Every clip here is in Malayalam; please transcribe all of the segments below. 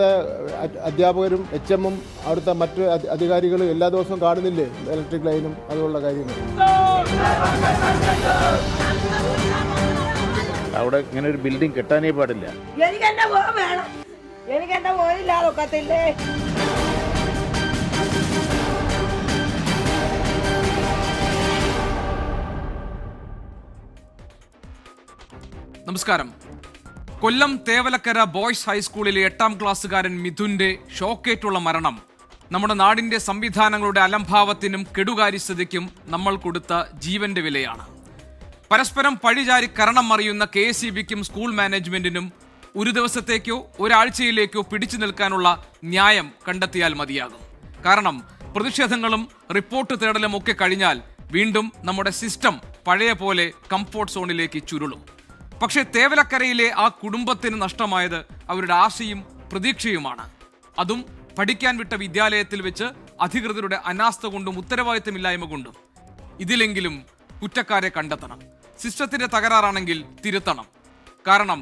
അവിടുത്തെ അധ്യാപകരും HM-ഉം അവിടുത്തെ മറ്റ് അധികാരികളും എല്ലാ ദിവസവും കാണുന്നില്ലേ ഇലക്ട്രിക് ലൈനും അതുപോലുള്ള കാര്യങ്ങൾ? അവിടെ ഇങ്ങനെ ഒരു ബിൽഡിംഗ് കെട്ടാനേ പാടില്ല. നമസ്കാരം. കൊല്ലം തേവലക്കര ബോയ്സ് ഹൈസ്കൂളിലെ 8ാം ക്ലാസ്സുകാരൻ മിഥുന്റെ ഷോക്കേറ്റുള്ള മരണം നമ്മുടെ നാടിന്റെ സംവിധാനങ്ങളുടെ അലംഭാവത്തിനും കെടുകാര്യസ്ഥതയ്ക്കും നമ്മൾ കൊടുത്ത ജീവന്റെ വിലയാണ്. പരസ്പരം പഴിചാരി കരണം മറിയുന്ന KSEBയ്ക്കും സ്കൂൾ മാനേജ്മെന്റിനും ഒരു ദിവസത്തേക്കോ ഒരാഴ്ചയിലേക്കോ പിടിച്ചു നിൽക്കാനുള്ള ന്യായം കണ്ടെത്തിയാൽ മതിയാകും. കാരണം പ്രതിഷേധങ്ങളും റിപ്പോർട്ട് തേടലും ഒക്കെ കഴിഞ്ഞാൽ വീണ്ടും നമ്മുടെ സിസ്റ്റം പഴയ പോലെ കംഫോർട്ട് സോണിലേക്ക് ചുരുളും. പക്ഷേ തേവലക്കരയിലെ ആ കുടുംബത്തിന് നഷ്ടമായത് അവരുടെ ആശയും പ്രതീക്ഷയുമാണ്. അതും പഠിക്കാൻ വിട്ട വിദ്യാലയത്തിൽ വെച്ച് അധികൃതരുടെ അനാസ്ഥ കൊണ്ടും ഉത്തരവാദിത്തമില്ലായ്മ കൊണ്ടും. ഇതിലെങ്കിലും കുറ്റക്കാരെ കണ്ടെത്തണം. സിസ്റ്റത്തിന്റെ തകരാറാണെങ്കിൽ തിരുത്തണം. കാരണം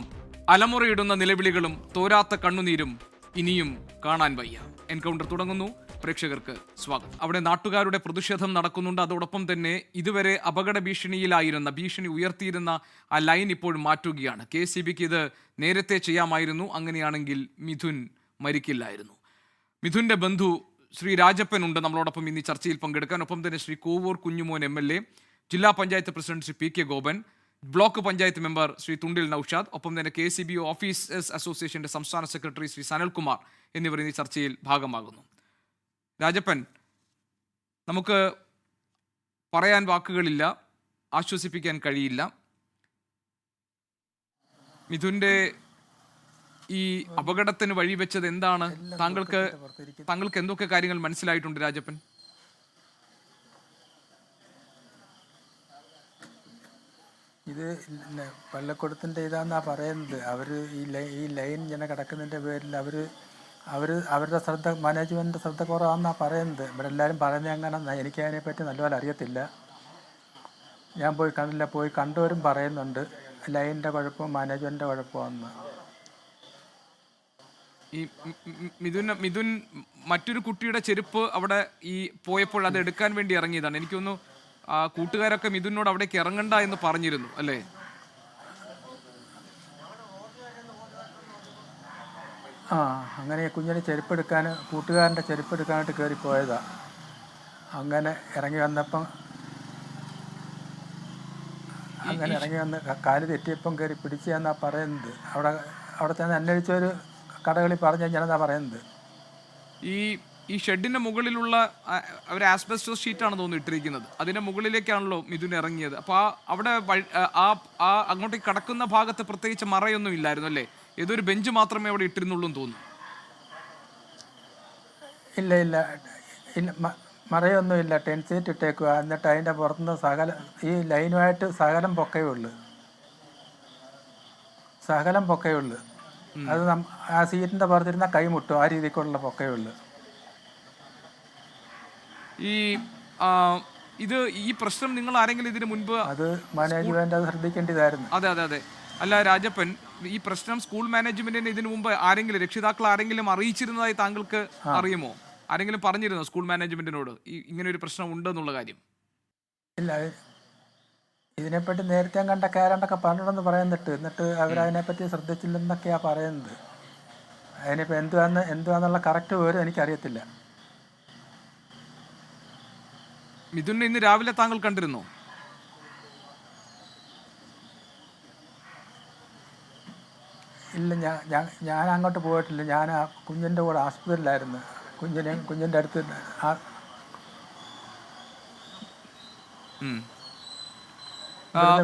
അലമുറയിടുന്ന നിലവിളികളും തോരാത്ത കണ്ണുനീരും ഇനിയും കാണാൻ വയ്യ. എൻകൗണ്ടർ തുടങ്ങുന്നു. പ്രേക്ഷകർക്ക് സ്വാഗതം. അവിടെ നാട്ടുകാരുടെ പ്രതിഷേധം നടക്കുന്നുണ്ട്. അതോടൊപ്പം തന്നെ ഇതുവരെ അപകട ഭീഷണി ഉയർത്തിയിരുന്ന ആ ലൈൻ ഇപ്പോൾ മാറ്റുകയാണ്. KSEBയ്ക്ക് ഇത് നേരത്തെ ചെയ്യാമായിരുന്നു. അങ്ങനെയാണെങ്കിൽ മിഥുൻ മരിക്കില്ലായിരുന്നു. മിഥുന്റെ ബന്ധു ശ്രീ രാജപ്പൻ ഉണ്ട് നമ്മളോടൊപ്പം ഇന്ന് ചർച്ചയിൽ പങ്കെടുക്കാൻ. ഒപ്പം തന്നെ ശ്രീ കോവൂർ കുഞ്ഞുമോൻ MLA, ജില്ലാ panchayat president Shri PK Gopan, block panchayat member Shri Thundil Noushad, ഒപ്പം തന്നെ KSEB ഓഫീസേഴ്സ് അസോസിയേഷന്റെ സംസ്ഥാന സെക്രട്ടറി ശ്രീ സനൽകുമാർ എന്നിവർ ഇന്ന് ചർച്ചയിൽ ഭാഗമാകുന്നു. രാജപ്പൻ, നമുക്ക് പറയാൻ വാക്കുകളില്ല, ആശ്വസിപ്പിക്കാൻ കഴിയില്ല. മിഥുന്റെ ഈ അപകടത്തിന് വഴിവെച്ചത് എന്താണ്? താങ്കൾക്ക് എന്തൊക്കെ കാര്യങ്ങൾ മനസ്സിലായിട്ടുണ്ട് രാജപ്പൻ? ഇത് പള്ളിക്കൂടത്തിൻ്റെ ഇതാന്നാ പറയുന്നത്. അവർ ഈ ലൈൻ ഇങ്ങനെ കിടക്കുന്നതിൻ്റെ പേരിൽ അവരുടെ ശ്രദ്ധ, മാനേജ്മെൻറ്റിൻ്റെ ശ്രദ്ധ കുറവാണെന്നാണ് പറയുന്നത്. ഇവിടെ എല്ലാവരും പറയുന്നത് എങ്ങനെ, എനിക്ക് അതിനെപ്പറ്റി നല്ലപോലെ അറിയത്തില്ല. ഞാൻ പോയി കണ്ടില്ല, പോയി കണ്ടവരും പറയുന്നുണ്ട് ലൈനിൻ്റെ കുഴപ്പം മാനേജ്മെൻറ്റിൻ്റെ കുഴപ്പമാണെന്ന്. ഈ മിഥുൻ മറ്റൊരു കുട്ടിയുടെ ചെരുപ്പ് അവിടെ ഈ പോയപ്പോൾ അത് എടുക്കാൻ വേണ്ടി ഇറങ്ങിയതാണ്. എനിക്കൊന്നു കൂട്ടുകാരൊക്കെ മിഥുനോട് അവിടേക്ക് ഇറങ്ങണ്ട എന്ന് പറഞ്ഞിരുന്നു അല്ലേ? അങ്ങനെ കുഞ്ഞിന് ചെരുപ്പെടുക്കാൻ, കൂട്ടുകാരൻ്റെ ചെരുപ്പെടുക്കാനായിട്ട് കയറിപ്പോയതാണ്. അങ്ങനെ ഇറങ്ങി വന്നപ്പം ഇറങ്ങി വന്ന് കാല് തെറ്റിയപ്പം കയറി പിടിച്ചെന്നാണ് പറയുന്നത്. അവിടെ ചെന്ന് അന്വേഷിച്ചൊരു കടകളിൽ പറഞ്ഞു ഞാനെന്നാ പറയുന്നത്. ഈ ഷെഡിന്റെ മുകളിലുള്ള ഒരു ആസ്ബസ്റ്റോസ് ഷീറ്റാണ് തോന്നുന്നു ഇട്ടിരിക്കുന്നത്. അതിന്റെ മുകളിലേക്കാണല്ലോ മിഥുൻ ഇറങ്ങിയത്. അപ്പോൾ അവിടെ അങ്ങോട്ടേക്ക് കടക്കുന്ന ഭാഗത്ത് പ്രത്യേകിച്ച് മറയൊന്നും ഇല്ലായിരുന്നു അല്ലേ? ഏതൊരു ബെഞ്ച് മാത്രമേ അവിടെ ഇട്ടിരുന്നുള്ളൂ തോന്നുന്നു. ഇല്ല, മറയൊന്നുമില്ല. 10 സീറ്റ് ഇട്ടേക്കുക. എന്നിട്ട് അതിൻ്റെ പുറത്തുനിന്ന് ഈ ലൈനുമായിട്ട് സകലം പൊക്കയുള്ളു. അത് ആ സീറ്റിൻ്റെ പുറത്തിരുന്ന കൈമുട്ടും, ആ രീതിക്കുള്ള പൊക്കയുള്ളു. ഈ പ്രശ്നം നിങ്ങൾ ആരെങ്കിലും ഇതിനു മുൻപ് അത് മാനേജ്മെന്റ് അത് ശ്രദ്ധിക്കേണ്ടതായിരുന്നു. അതെ. അല്ല രാജപ്പൻ, ഈ പ്രശ്നം സ്കൂൾ മാനേജ്മെന്റിന് ഇതിനു മുമ്പ് ആരെങ്കിലും, രക്ഷിതാക്കൾ ആരെങ്കിലും അറിയിച്ചിരുന്നതായി താങ്കൾക്ക് അറിയുമോ? ആരെങ്കിലും പറഞ്ഞിരുന്നോ സ്കൂൾ മാനേജ്മെന്റിനോട് ഇങ്ങനെ ഒരു പ്രശ്നം ഉണ്ടെന്നുള്ള കാര്യം? ഇല്ല, ഇതിനെപ്പറ്റി നേരത്തെ കണ്ട കാരണ്ടൊക്കെ പറഞ്ഞിട്ടെന്ന് പറയുന്നിട്ട്, എന്നിട്ട് അവരതിനെപ്പറ്റി ശ്രദ്ധിച്ചില്ലെന്നൊക്കെയാണ് പറയുന്നത്. അതിനിപ്പോൾ എന്തുവാന്നുള്ള കറക്റ്റ് വിവരം എനിക്കറിയത്തില്ല. മിഥുനെ ഇന്ന് രാവിലെ താങ്കൾ കണ്ടിരുന്നോ? ഇല്ല, ഞാൻ അങ്ങോട്ട് പോയിട്ടില്ല. ഞാൻ ആ കുഞ്ഞിൻ്റെ കൂടെ ആശുപത്രിയിലായിരുന്നു. കുഞ്ഞിൻ്റെ അടുത്ത്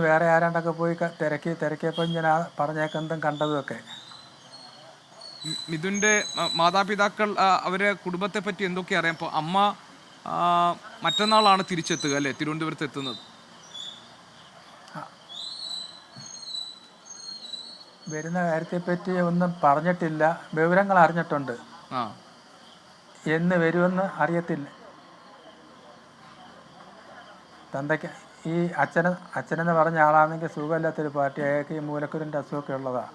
വേറെ ആരാണ്ടൊക്കെ പോയി തിരക്കിയപ്പോൾ ഞാൻ പറഞ്ഞേക്കുന്നതും കണ്ടതുമൊക്കെ. മിഥുന്റെ മാതാപിതാക്കൾ അവരെ കുടുംബത്തെ പറ്റി എന്തൊക്കെ അറിയാം? ഇപ്പോൾ അമ്മ മറ്റന്നാളാണ് തിരിച്ചെത്തുക അല്ലേ, തിരുവനന്തപുരത്ത് എത്തുന്നത്? വരുന്ന കാര്യത്തെപ്പറ്റി ഒന്നും പറഞ്ഞിട്ടില്ല. വിവരങ്ങൾ അറിഞ്ഞിട്ടുണ്ട്, എന്ന് വരുമെന്ന് അറിയത്തില്ല. തന്തയ്ക്ക് ഈ അച്ഛനെന്ന് പറഞ്ഞ ആളാണെങ്കിൽ സുഖമില്ലാത്തൊരു പാർട്ടി, അയാൾക്ക് ഈ മൂലക്കുരുൻ്റെ അസുഖമൊക്കെ ഉള്ളതാണ്.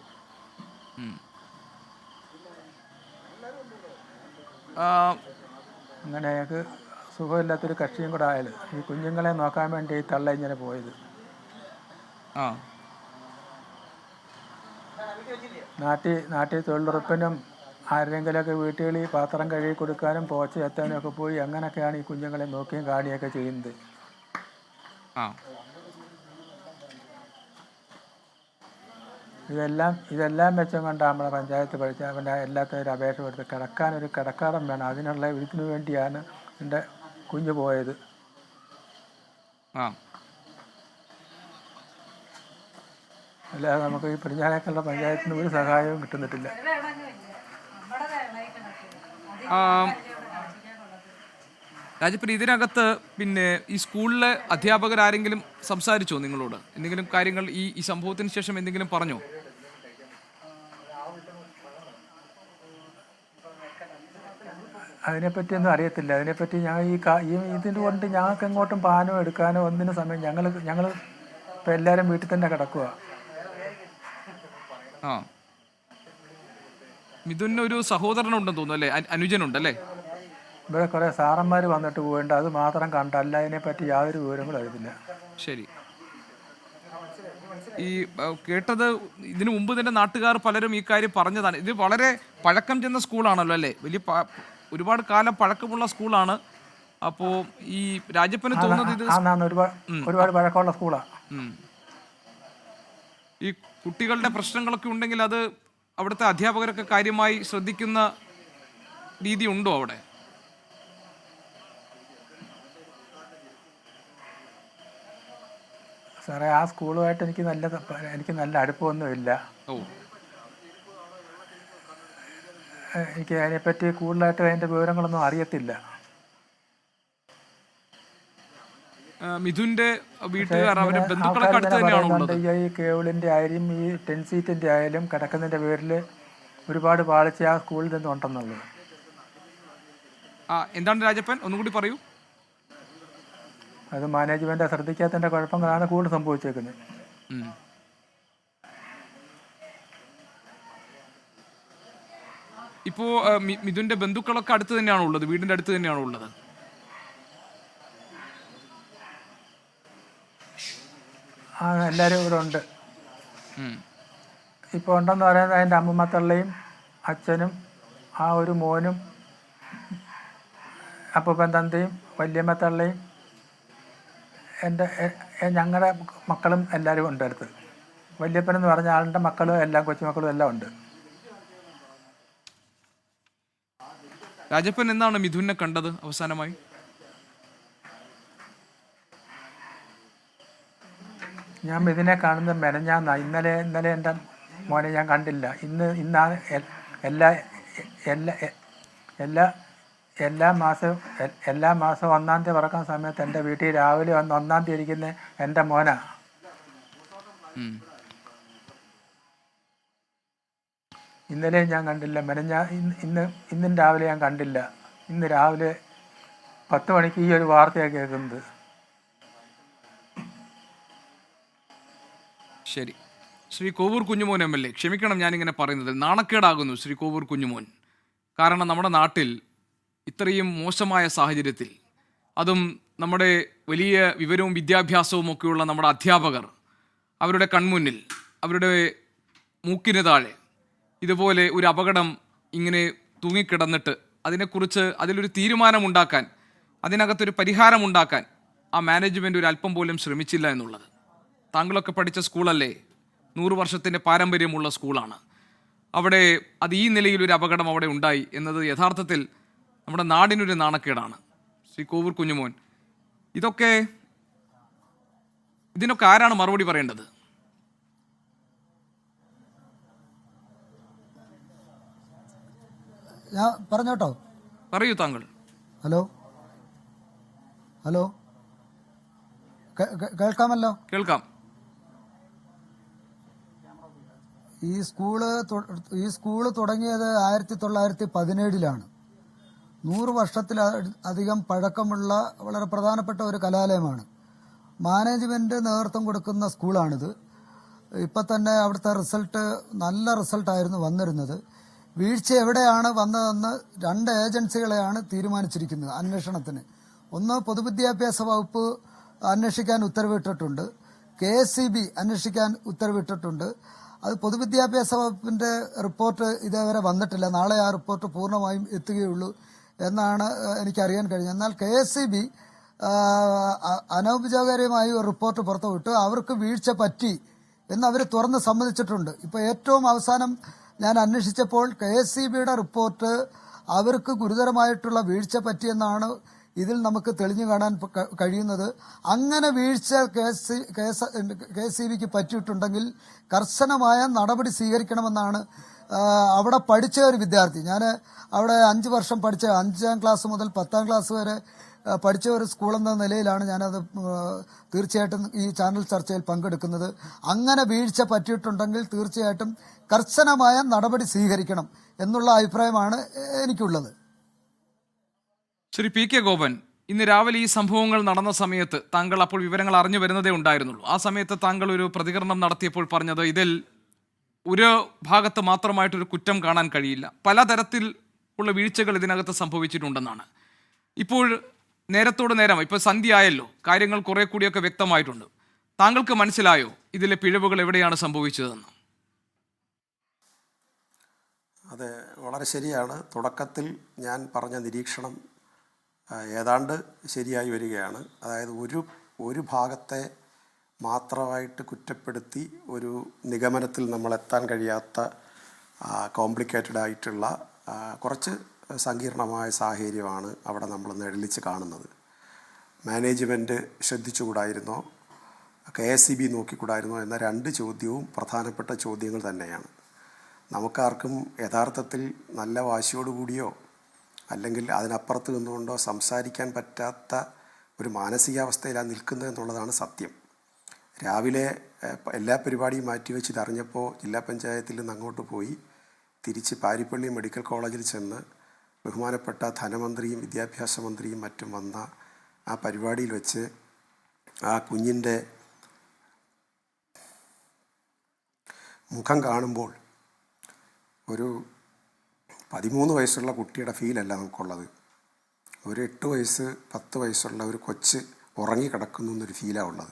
അങ്ങനെ ഞങ്ങൾക്ക് സുഖമില്ലാത്തൊരു കക്ഷിയും കൂടെ ആയത്. ഈ കുഞ്ഞുങ്ങളെ നോക്കാൻ വേണ്ടി ഈ തള്ള ഇങ്ങനെ പോയത്. ആ നാട്ടിൽ തൊഴിലുറപ്പിനും ആരെങ്കിലുമൊക്കെ വീട്ടുകളിൽ പാത്രം കഴുകി കൊടുക്കാനും പോച്ച എത്താനും ഒക്കെ പോയി അങ്ങനെയൊക്കെയാണ് ഈ കുഞ്ഞുങ്ങളെ നോക്കിയും കാണുകയൊക്കെ ചെയ്യുന്നത്. ആ ഇതെല്ലാം വെച്ചും കൊണ്ടാണ് നമ്മളെ പഞ്ചായത്ത് പഠിച്ച അവൻ്റെ എല്ലാത്തിനും ഒരു അപേക്ഷ കൊടുത്ത് കിടക്കാനൊരു കിടക്കാടം വേണം. അതിനുള്ള ഇതിനു വേണ്ടിയാണ് എൻ്റെ കുഞ്ഞ് പോയത്. ആ അല്ലാതെ നമുക്ക് ഈ പടിഞ്ഞാറേക്കുള്ള പഞ്ചായത്തിന് ഒരു സഹായവും കിട്ടുന്നിട്ടില്ല. രാജപ്പൻ, ഇതിനകത്ത് പിന്നെ ഈ സ്കൂളിലെ അധ്യാപകരാരെങ്കിലും സംസാരിച്ചോ നിങ്ങളോട്? എന്തെങ്കിലും കാര്യങ്ങൾ ഈ സംഭവത്തിന് ശേഷം എന്തെങ്കിലും പറഞ്ഞോ? അതിനെപ്പറ്റിയൊന്നും അറിയത്തില്ല. അതിനെപ്പറ്റി ഞങ്ങൾ ഇതിന് കൊണ്ട് ഞങ്ങൾക്ക് എങ്ങോട്ടും പാനോ എടുക്കാനോ ഒന്നിനും സമയം ഞങ്ങൾ ഇപ്പം എല്ലാവരും വീട്ടിൽ തന്നെ കിടക്കുക. ആ മിഥുന് ഒരു സഹോദരനുണ്ടെന്ന് തോന്നുന്നു അല്ലേ? അനുജനുണ്ടല്ലേ? ഇവിടെ കുറേ സാറന്മാർ വന്നിട്ട് പോയിട്ടുണ്ട്. അത് മാത്രം കണ്ടല്ല, അതിനെപ്പറ്റി യാതൊരു വിവരങ്ങളും അറിയത്തില്ല. ശരി. ഈ കേട്ടത് ഇതിനു മുമ്പ് തന്നെ നാട്ടുകാർ പലരും ഈ കാര്യം പറഞ്ഞതാണ്. ഇത് വളരെ പഴക്കം ചെന്ന സ്കൂളാണല്ലോ അല്ലേ? വലിയ ഒരുപാട് കാലം പഴക്കമുള്ള സ്കൂളാണ്. അപ്പോൾ ഈ രാജപ്പന് തോന്നുന്നത് ഇത് ഒരുപാട് പഴക്കമുള്ള സ്കൂളാണ്. ഈ കുട്ടികളുടെ പ്രശ്നങ്ങളൊക്കെ ഉണ്ടെങ്കിൽ അത് അവിടുത്തെ അധ്യാപകരൊക്കെ കാര്യമായി ശ്രദ്ധിക്കുന്ന രീതി ഉണ്ടോ അവിടെ? സാറേ, ആ സ്കൂളുമായിട്ട് എനിക്ക് നല്ല അടുപ്പമൊന്നുമില്ല. എനിക്ക് അതിനെപ്പറ്റി കൂടുതലായിട്ട് അതിൻ്റെ വിവരങ്ങളൊന്നും അറിയത്തില്ല. മിഥുന്റെ വീട്ടുകാർ അവരുടെ ബന്ധുക്കളൊക്കെ അടുത്ത് തന്നെയാണോ ഉള്ളത്? ഈ കേബിളിൻ്റെ ആയാലും ഈ 10 സീറ്റിൻ്റെ ആയാലും കിടക്കുന്നതിൻ്റെ പേരിൽ ഒരുപാട് പാളിച്ച ആ സ്കൂളിൽ നിന്ന് ഉണ്ടെന്നുള്ളത്. എന്താണ് രാജപ്പൻ, ഒന്നുകൂടി പറയൂ. അത് മാനേജ്മെന്റ് ശ്രദ്ധിക്കാത്തതിന്റെ കുഴപ്പങ്ങളാണ് കൂടുതൽ സംഭവിച്ചേക്കുന്നത്. ഇപ്പോ മിഥുന്റെ ബന്ധുക്കളൊക്കെ അടുത്ത് തന്നെയാണോ ഉള്ളത്? വീടിന്റെ അടുത്ത് തന്നെയാണോ ഉള്ളത്? എല്ലാവരും ഇവിടെ ഉണ്ട്. ഇപ്പോൾ ഉണ്ടെന്ന് പറയുന്നത് അതിൻ്റെ അമ്മമ്മ തള്ളയും അച്ഛനും ആ ഒരു മോനും അപ്പൂപ്പൻ തന്തയും വല്യമ്മ തള്ളയും ഞങ്ങളുടെ മക്കളും എല്ലാവരും ഉണ്ട് അടുത്ത്. വല്യപ്പനെന്ന് പറഞ്ഞ ആളുടെ മക്കളും എല്ലാം കൊച്ചുമക്കളും എല്ലാം ഉണ്ട്. രാജപ്പൻ എന്നാണ് മിഥുനെ കണ്ടത് അവസാനമായി? ഞാൻ മിഥുനെ കാണുന്നത് മെനഞ്ഞാന്നാ. ഇന്നലെ എൻ്റെ മോനെ ഞാൻ കണ്ടില്ല. ഇന്നാണ് എല്ലാ മാസവും 1-ാം തീയതി പറക്കുന്ന സമയത്ത് എൻ്റെ വീട്ടിൽ രാവിലെ വന്ന് 1-ാം തീയതി ഇരിക്കുന്ന എൻ്റെ മോനാ. ഇന്നലെ ഞാൻ കണ്ടില്ല. ഇന്നും രാവിലെ ഞാൻ കണ്ടില്ല. ഇന്ന് രാവിലെ 10 മണിക്ക് ഈ ഒരു വാർത്തയാണ് കേൾക്കുന്നത്. ശരി. ശ്രീ കോവൂർ കുഞ്ഞുമോൻ MLA, ക്ഷമിക്കണം ഞാനിങ്ങനെ പറയുന്നത്, നാണക്കേടാകുന്നു ശ്രീ കോവൂർ കുഞ്ഞുമോൻ. കാരണം നമ്മുടെ നാട്ടിൽ ഇത്രയും മോശമായ സാഹചര്യത്തിൽ, അതും നമ്മുടെ വലിയ വിവരവും വിദ്യാഭ്യാസവും ഒക്കെയുള്ള നമ്മുടെ അധ്യാപകർ അവരുടെ കൺമുന്നിൽ, അവരുടെ മൂക്കിന് താഴെ ഇതുപോലെ ഒരു അപകടം ഇങ്ങനെ തൂങ്ങിക്കിടന്നിട്ട് അതിനെക്കുറിച്ച് അതിലൊരു തീരുമാനമുണ്ടാക്കാൻ, അതിനകത്തൊരു പരിഹാരമുണ്ടാക്കാൻ ആ മാനേജ്മെൻറ്റ് ഒരു അല്പം പോലും ശ്രമിച്ചില്ല എന്നുള്ളത്. താങ്കളൊക്കെ പഠിച്ച സ്കൂളല്ലേ? 100 വർഷത്തിൻ്റെ പാരമ്പര്യമുള്ള സ്കൂളാണ്. അവിടെ അത് ഈ നിലയിലൊരു അപകടം അവിടെ ഉണ്ടായി എന്നത് യഥാർത്ഥത്തിൽ നമ്മുടെ നാടിനൊരു നാണക്കേടാണ്. ശ്രീ കോവൂർ കുഞ്ഞുമോൻ, ഇതിനൊക്കെ ആരാണ് മറുപടി പറയേണ്ടത്? ഞാൻ പറഞ്ഞോട്ടോ? പറയൂ താങ്കൾ. ഹലോ, കേൾക്കാമല്ലോ? കേൾക്കാം. ഈ സ്കൂള് തുടങ്ങിയത് 1917-ലാണ്. 100 വർഷത്തിലധികം പഴക്കമുള്ള വളരെ പ്രധാനപ്പെട്ട ഒരു കലാലയമാണ്. മാനേജ്മെന്റ് നേതൃത്വം കൊടുക്കുന്ന സ്കൂളാണിത്. ഇപ്പം തന്നെ അവിടുത്തെ നല്ല റിസൾട്ടായിരുന്നു വന്നിരുന്നത്. വീഴ്ച എവിടെയാണ് വന്നതെന്ന് 2 ഏജൻസികളെയാണ് തീരുമാനിച്ചിരിക്കുന്നത് അന്വേഷണത്തിന്. ഒന്ന് പൊതുവിദ്യാഭ്യാസ വകുപ്പ് അന്വേഷിക്കാൻ ഉത്തരവിട്ടിട്ടുണ്ട്, KSEB അന്വേഷിക്കാൻ ഉത്തരവിട്ടിട്ടുണ്ട്. അത് പൊതുവിദ്യാഭ്യാസ വകുപ്പിന്റെ റിപ്പോർട്ട് ഇതേവരെ വന്നിട്ടില്ല. നാളെ ആ റിപ്പോർട്ട് പൂർണ്ണമായും എത്തുകയുള്ളൂ എന്നാണ് എനിക്കറിയാൻ കഴിഞ്ഞത്. എന്നാൽ KSEB അനൗപചാരികമായി ഒരു റിപ്പോർട്ട് പുറത്തുവിട്ട് അവർക്ക് വീഴ്ച പറ്റി എന്ന് അവർ തുറന്ന് സമ്മതിച്ചിട്ടുണ്ട്. ഇപ്പോൾ ഏറ്റവും അവസാനം ഞാൻ അന്വേഷിച്ചപ്പോൾ KSEBയുടെ റിപ്പോർട്ട് അവർക്ക് ഗുരുതരമായിട്ടുള്ള വീഴ്ച പറ്റിയെന്നാണ് ഇതിൽ നമുക്ക് തെളിഞ്ഞു കാണാൻ കഴിയുന്നത്. അങ്ങനെ വീഴ്ച KSEBക്ക് പറ്റിയിട്ടുണ്ടെങ്കിൽ കർശനമായ നടപടി സ്വീകരിക്കണമെന്നാണ് അവിടെ പഠിച്ച ഒരു വിദ്യാർത്ഥി. ഞാൻ അവിടെ 5 വർഷം പഠിച്ച 5ാം ക്ലാസ് മുതൽ 10ാം ക്ലാസ് വരെ പഠിച്ച ഒരു സ്കൂളെന്ന നിലയിലാണ് ഞാനത് തീർച്ചയായിട്ടും ഈ ചാനൽ ചർച്ചയിൽ പങ്കെടുക്കുന്നത്. അങ്ങനെ വീഴ്ച പറ്റിയിട്ടുണ്ടെങ്കിൽ തീർച്ചയായിട്ടും കർശനമായ നടപടി സ്വീകരിക്കണം എന്നുള്ള അഭിപ്രായമാണ് എനിക്കുള്ളത്. ശ്രീ PK ഗോപൻ, ഇന്ന് രാവിലെ ഈ സംഭവങ്ങൾ നടന്ന സമയത്ത് താങ്കൾ അപ്പോൾ വിവരങ്ങൾ അറിഞ്ഞു വരുന്നതേ ഉണ്ടായിരുന്നുള്ളൂ. ആ സമയത്ത് താങ്കൾ ഒരു പ്രതികരണം നടത്തിയപ്പോൾ പറഞ്ഞത് ഇതിൽ ഒരു ഭാഗത്ത് മാത്രമായിട്ടൊരു കുറ്റം കാണാൻ കഴിയില്ല, പലതരത്തിൽ ഉള്ള വീഴ്ചകൾ ഇതിനകത്ത് സംഭവിച്ചിട്ടുണ്ടെന്നാണ്. ഇപ്പോൾ നേരത്തോട് നേരം ഇപ്പോൾ സന്ധ്യ ആയല്ലോ, കാര്യങ്ങൾ കുറെ കൂടിയൊക്കെ വ്യക്തമായിട്ടുണ്ട്. താങ്കൾക്ക് മനസ്സിലായോ ഇതിലെ പിഴവുകൾ എവിടെയാണ് സംഭവിച്ചതെന്ന്? അതെ, വളരെ ശരിയാണ്. തുടക്കത്തിൽ ഞാൻ പറഞ്ഞ നിരീക്ഷണം ഏതാണ്ട് ശരിയായി വരികയാണ്. അതായത് ഒരു ഭാഗത്തെ മാത്രമായിട്ട് കുറ്റപ്പെടുത്തി ഒരു നിഗമനത്തിൽ നമ്മൾ എത്താൻ കഴിയാത്ത കോംപ്ലിക്കേറ്റഡ് ആയിട്ടുള്ള കുറച്ച് സങ്കീർണമായ സാഹചര്യമാണ് അവിടെ നമ്മൾ നിഴലിച്ച് കാണുന്നത്. മാനേജ്മെൻറ്റ് ശ്രദ്ധിച്ചുകൂടായിരുന്നോ, KSEB നോക്കിക്കൂടായിരുന്നോ എന്ന 2 ചോദ്യവും പ്രധാനപ്പെട്ട ചോദ്യങ്ങൾ തന്നെയാണ്. നമുക്കാർക്കും യഥാർത്ഥത്തിൽ നല്ല വാശിയോടുകൂടിയോ അല്ലെങ്കിൽ അതിനപ്പുറത്ത് നിന്നുകൊണ്ടോ സംസാരിക്കാൻ പറ്റാത്ത ഒരു മാനസികാവസ്ഥയിലാണ് നിൽക്കുന്നത് എന്നുള്ളതാണ് സത്യം. രാവിലെ എല്ലാ പരിപാടിയും മാറ്റിവെച്ച് ഇതറിഞ്ഞപ്പോൾ ജില്ലാ പഞ്ചായത്തിൽ നിന്ന് അങ്ങോട്ട് പോയി തിരിച്ച് പാരിപ്പള്ളി മെഡിക്കൽ കോളേജിൽ ചെന്ന് ബഹുമാനപ്പെട്ട ധനമന്ത്രിയും വിദ്യാഭ്യാസ മന്ത്രിയും മറ്റും വന്ന ആ പരിപാടിയിൽ വെച്ച് ആ കുഞ്ഞിൻ്റെ മുഖം കാണുമ്പോൾ ഒരു 13 വയസ്സുള്ള കുട്ടിയുടെ ഫീലല്ല നമുക്കുള്ളത്. ഒരു 8 വയസ്സ് 10 വയസ്സുള്ള ഒരു കൊച്ച് ഉറങ്ങിക്കിടക്കുന്നു എന്നൊരു ഫീലാണ് ഉള്ളത്.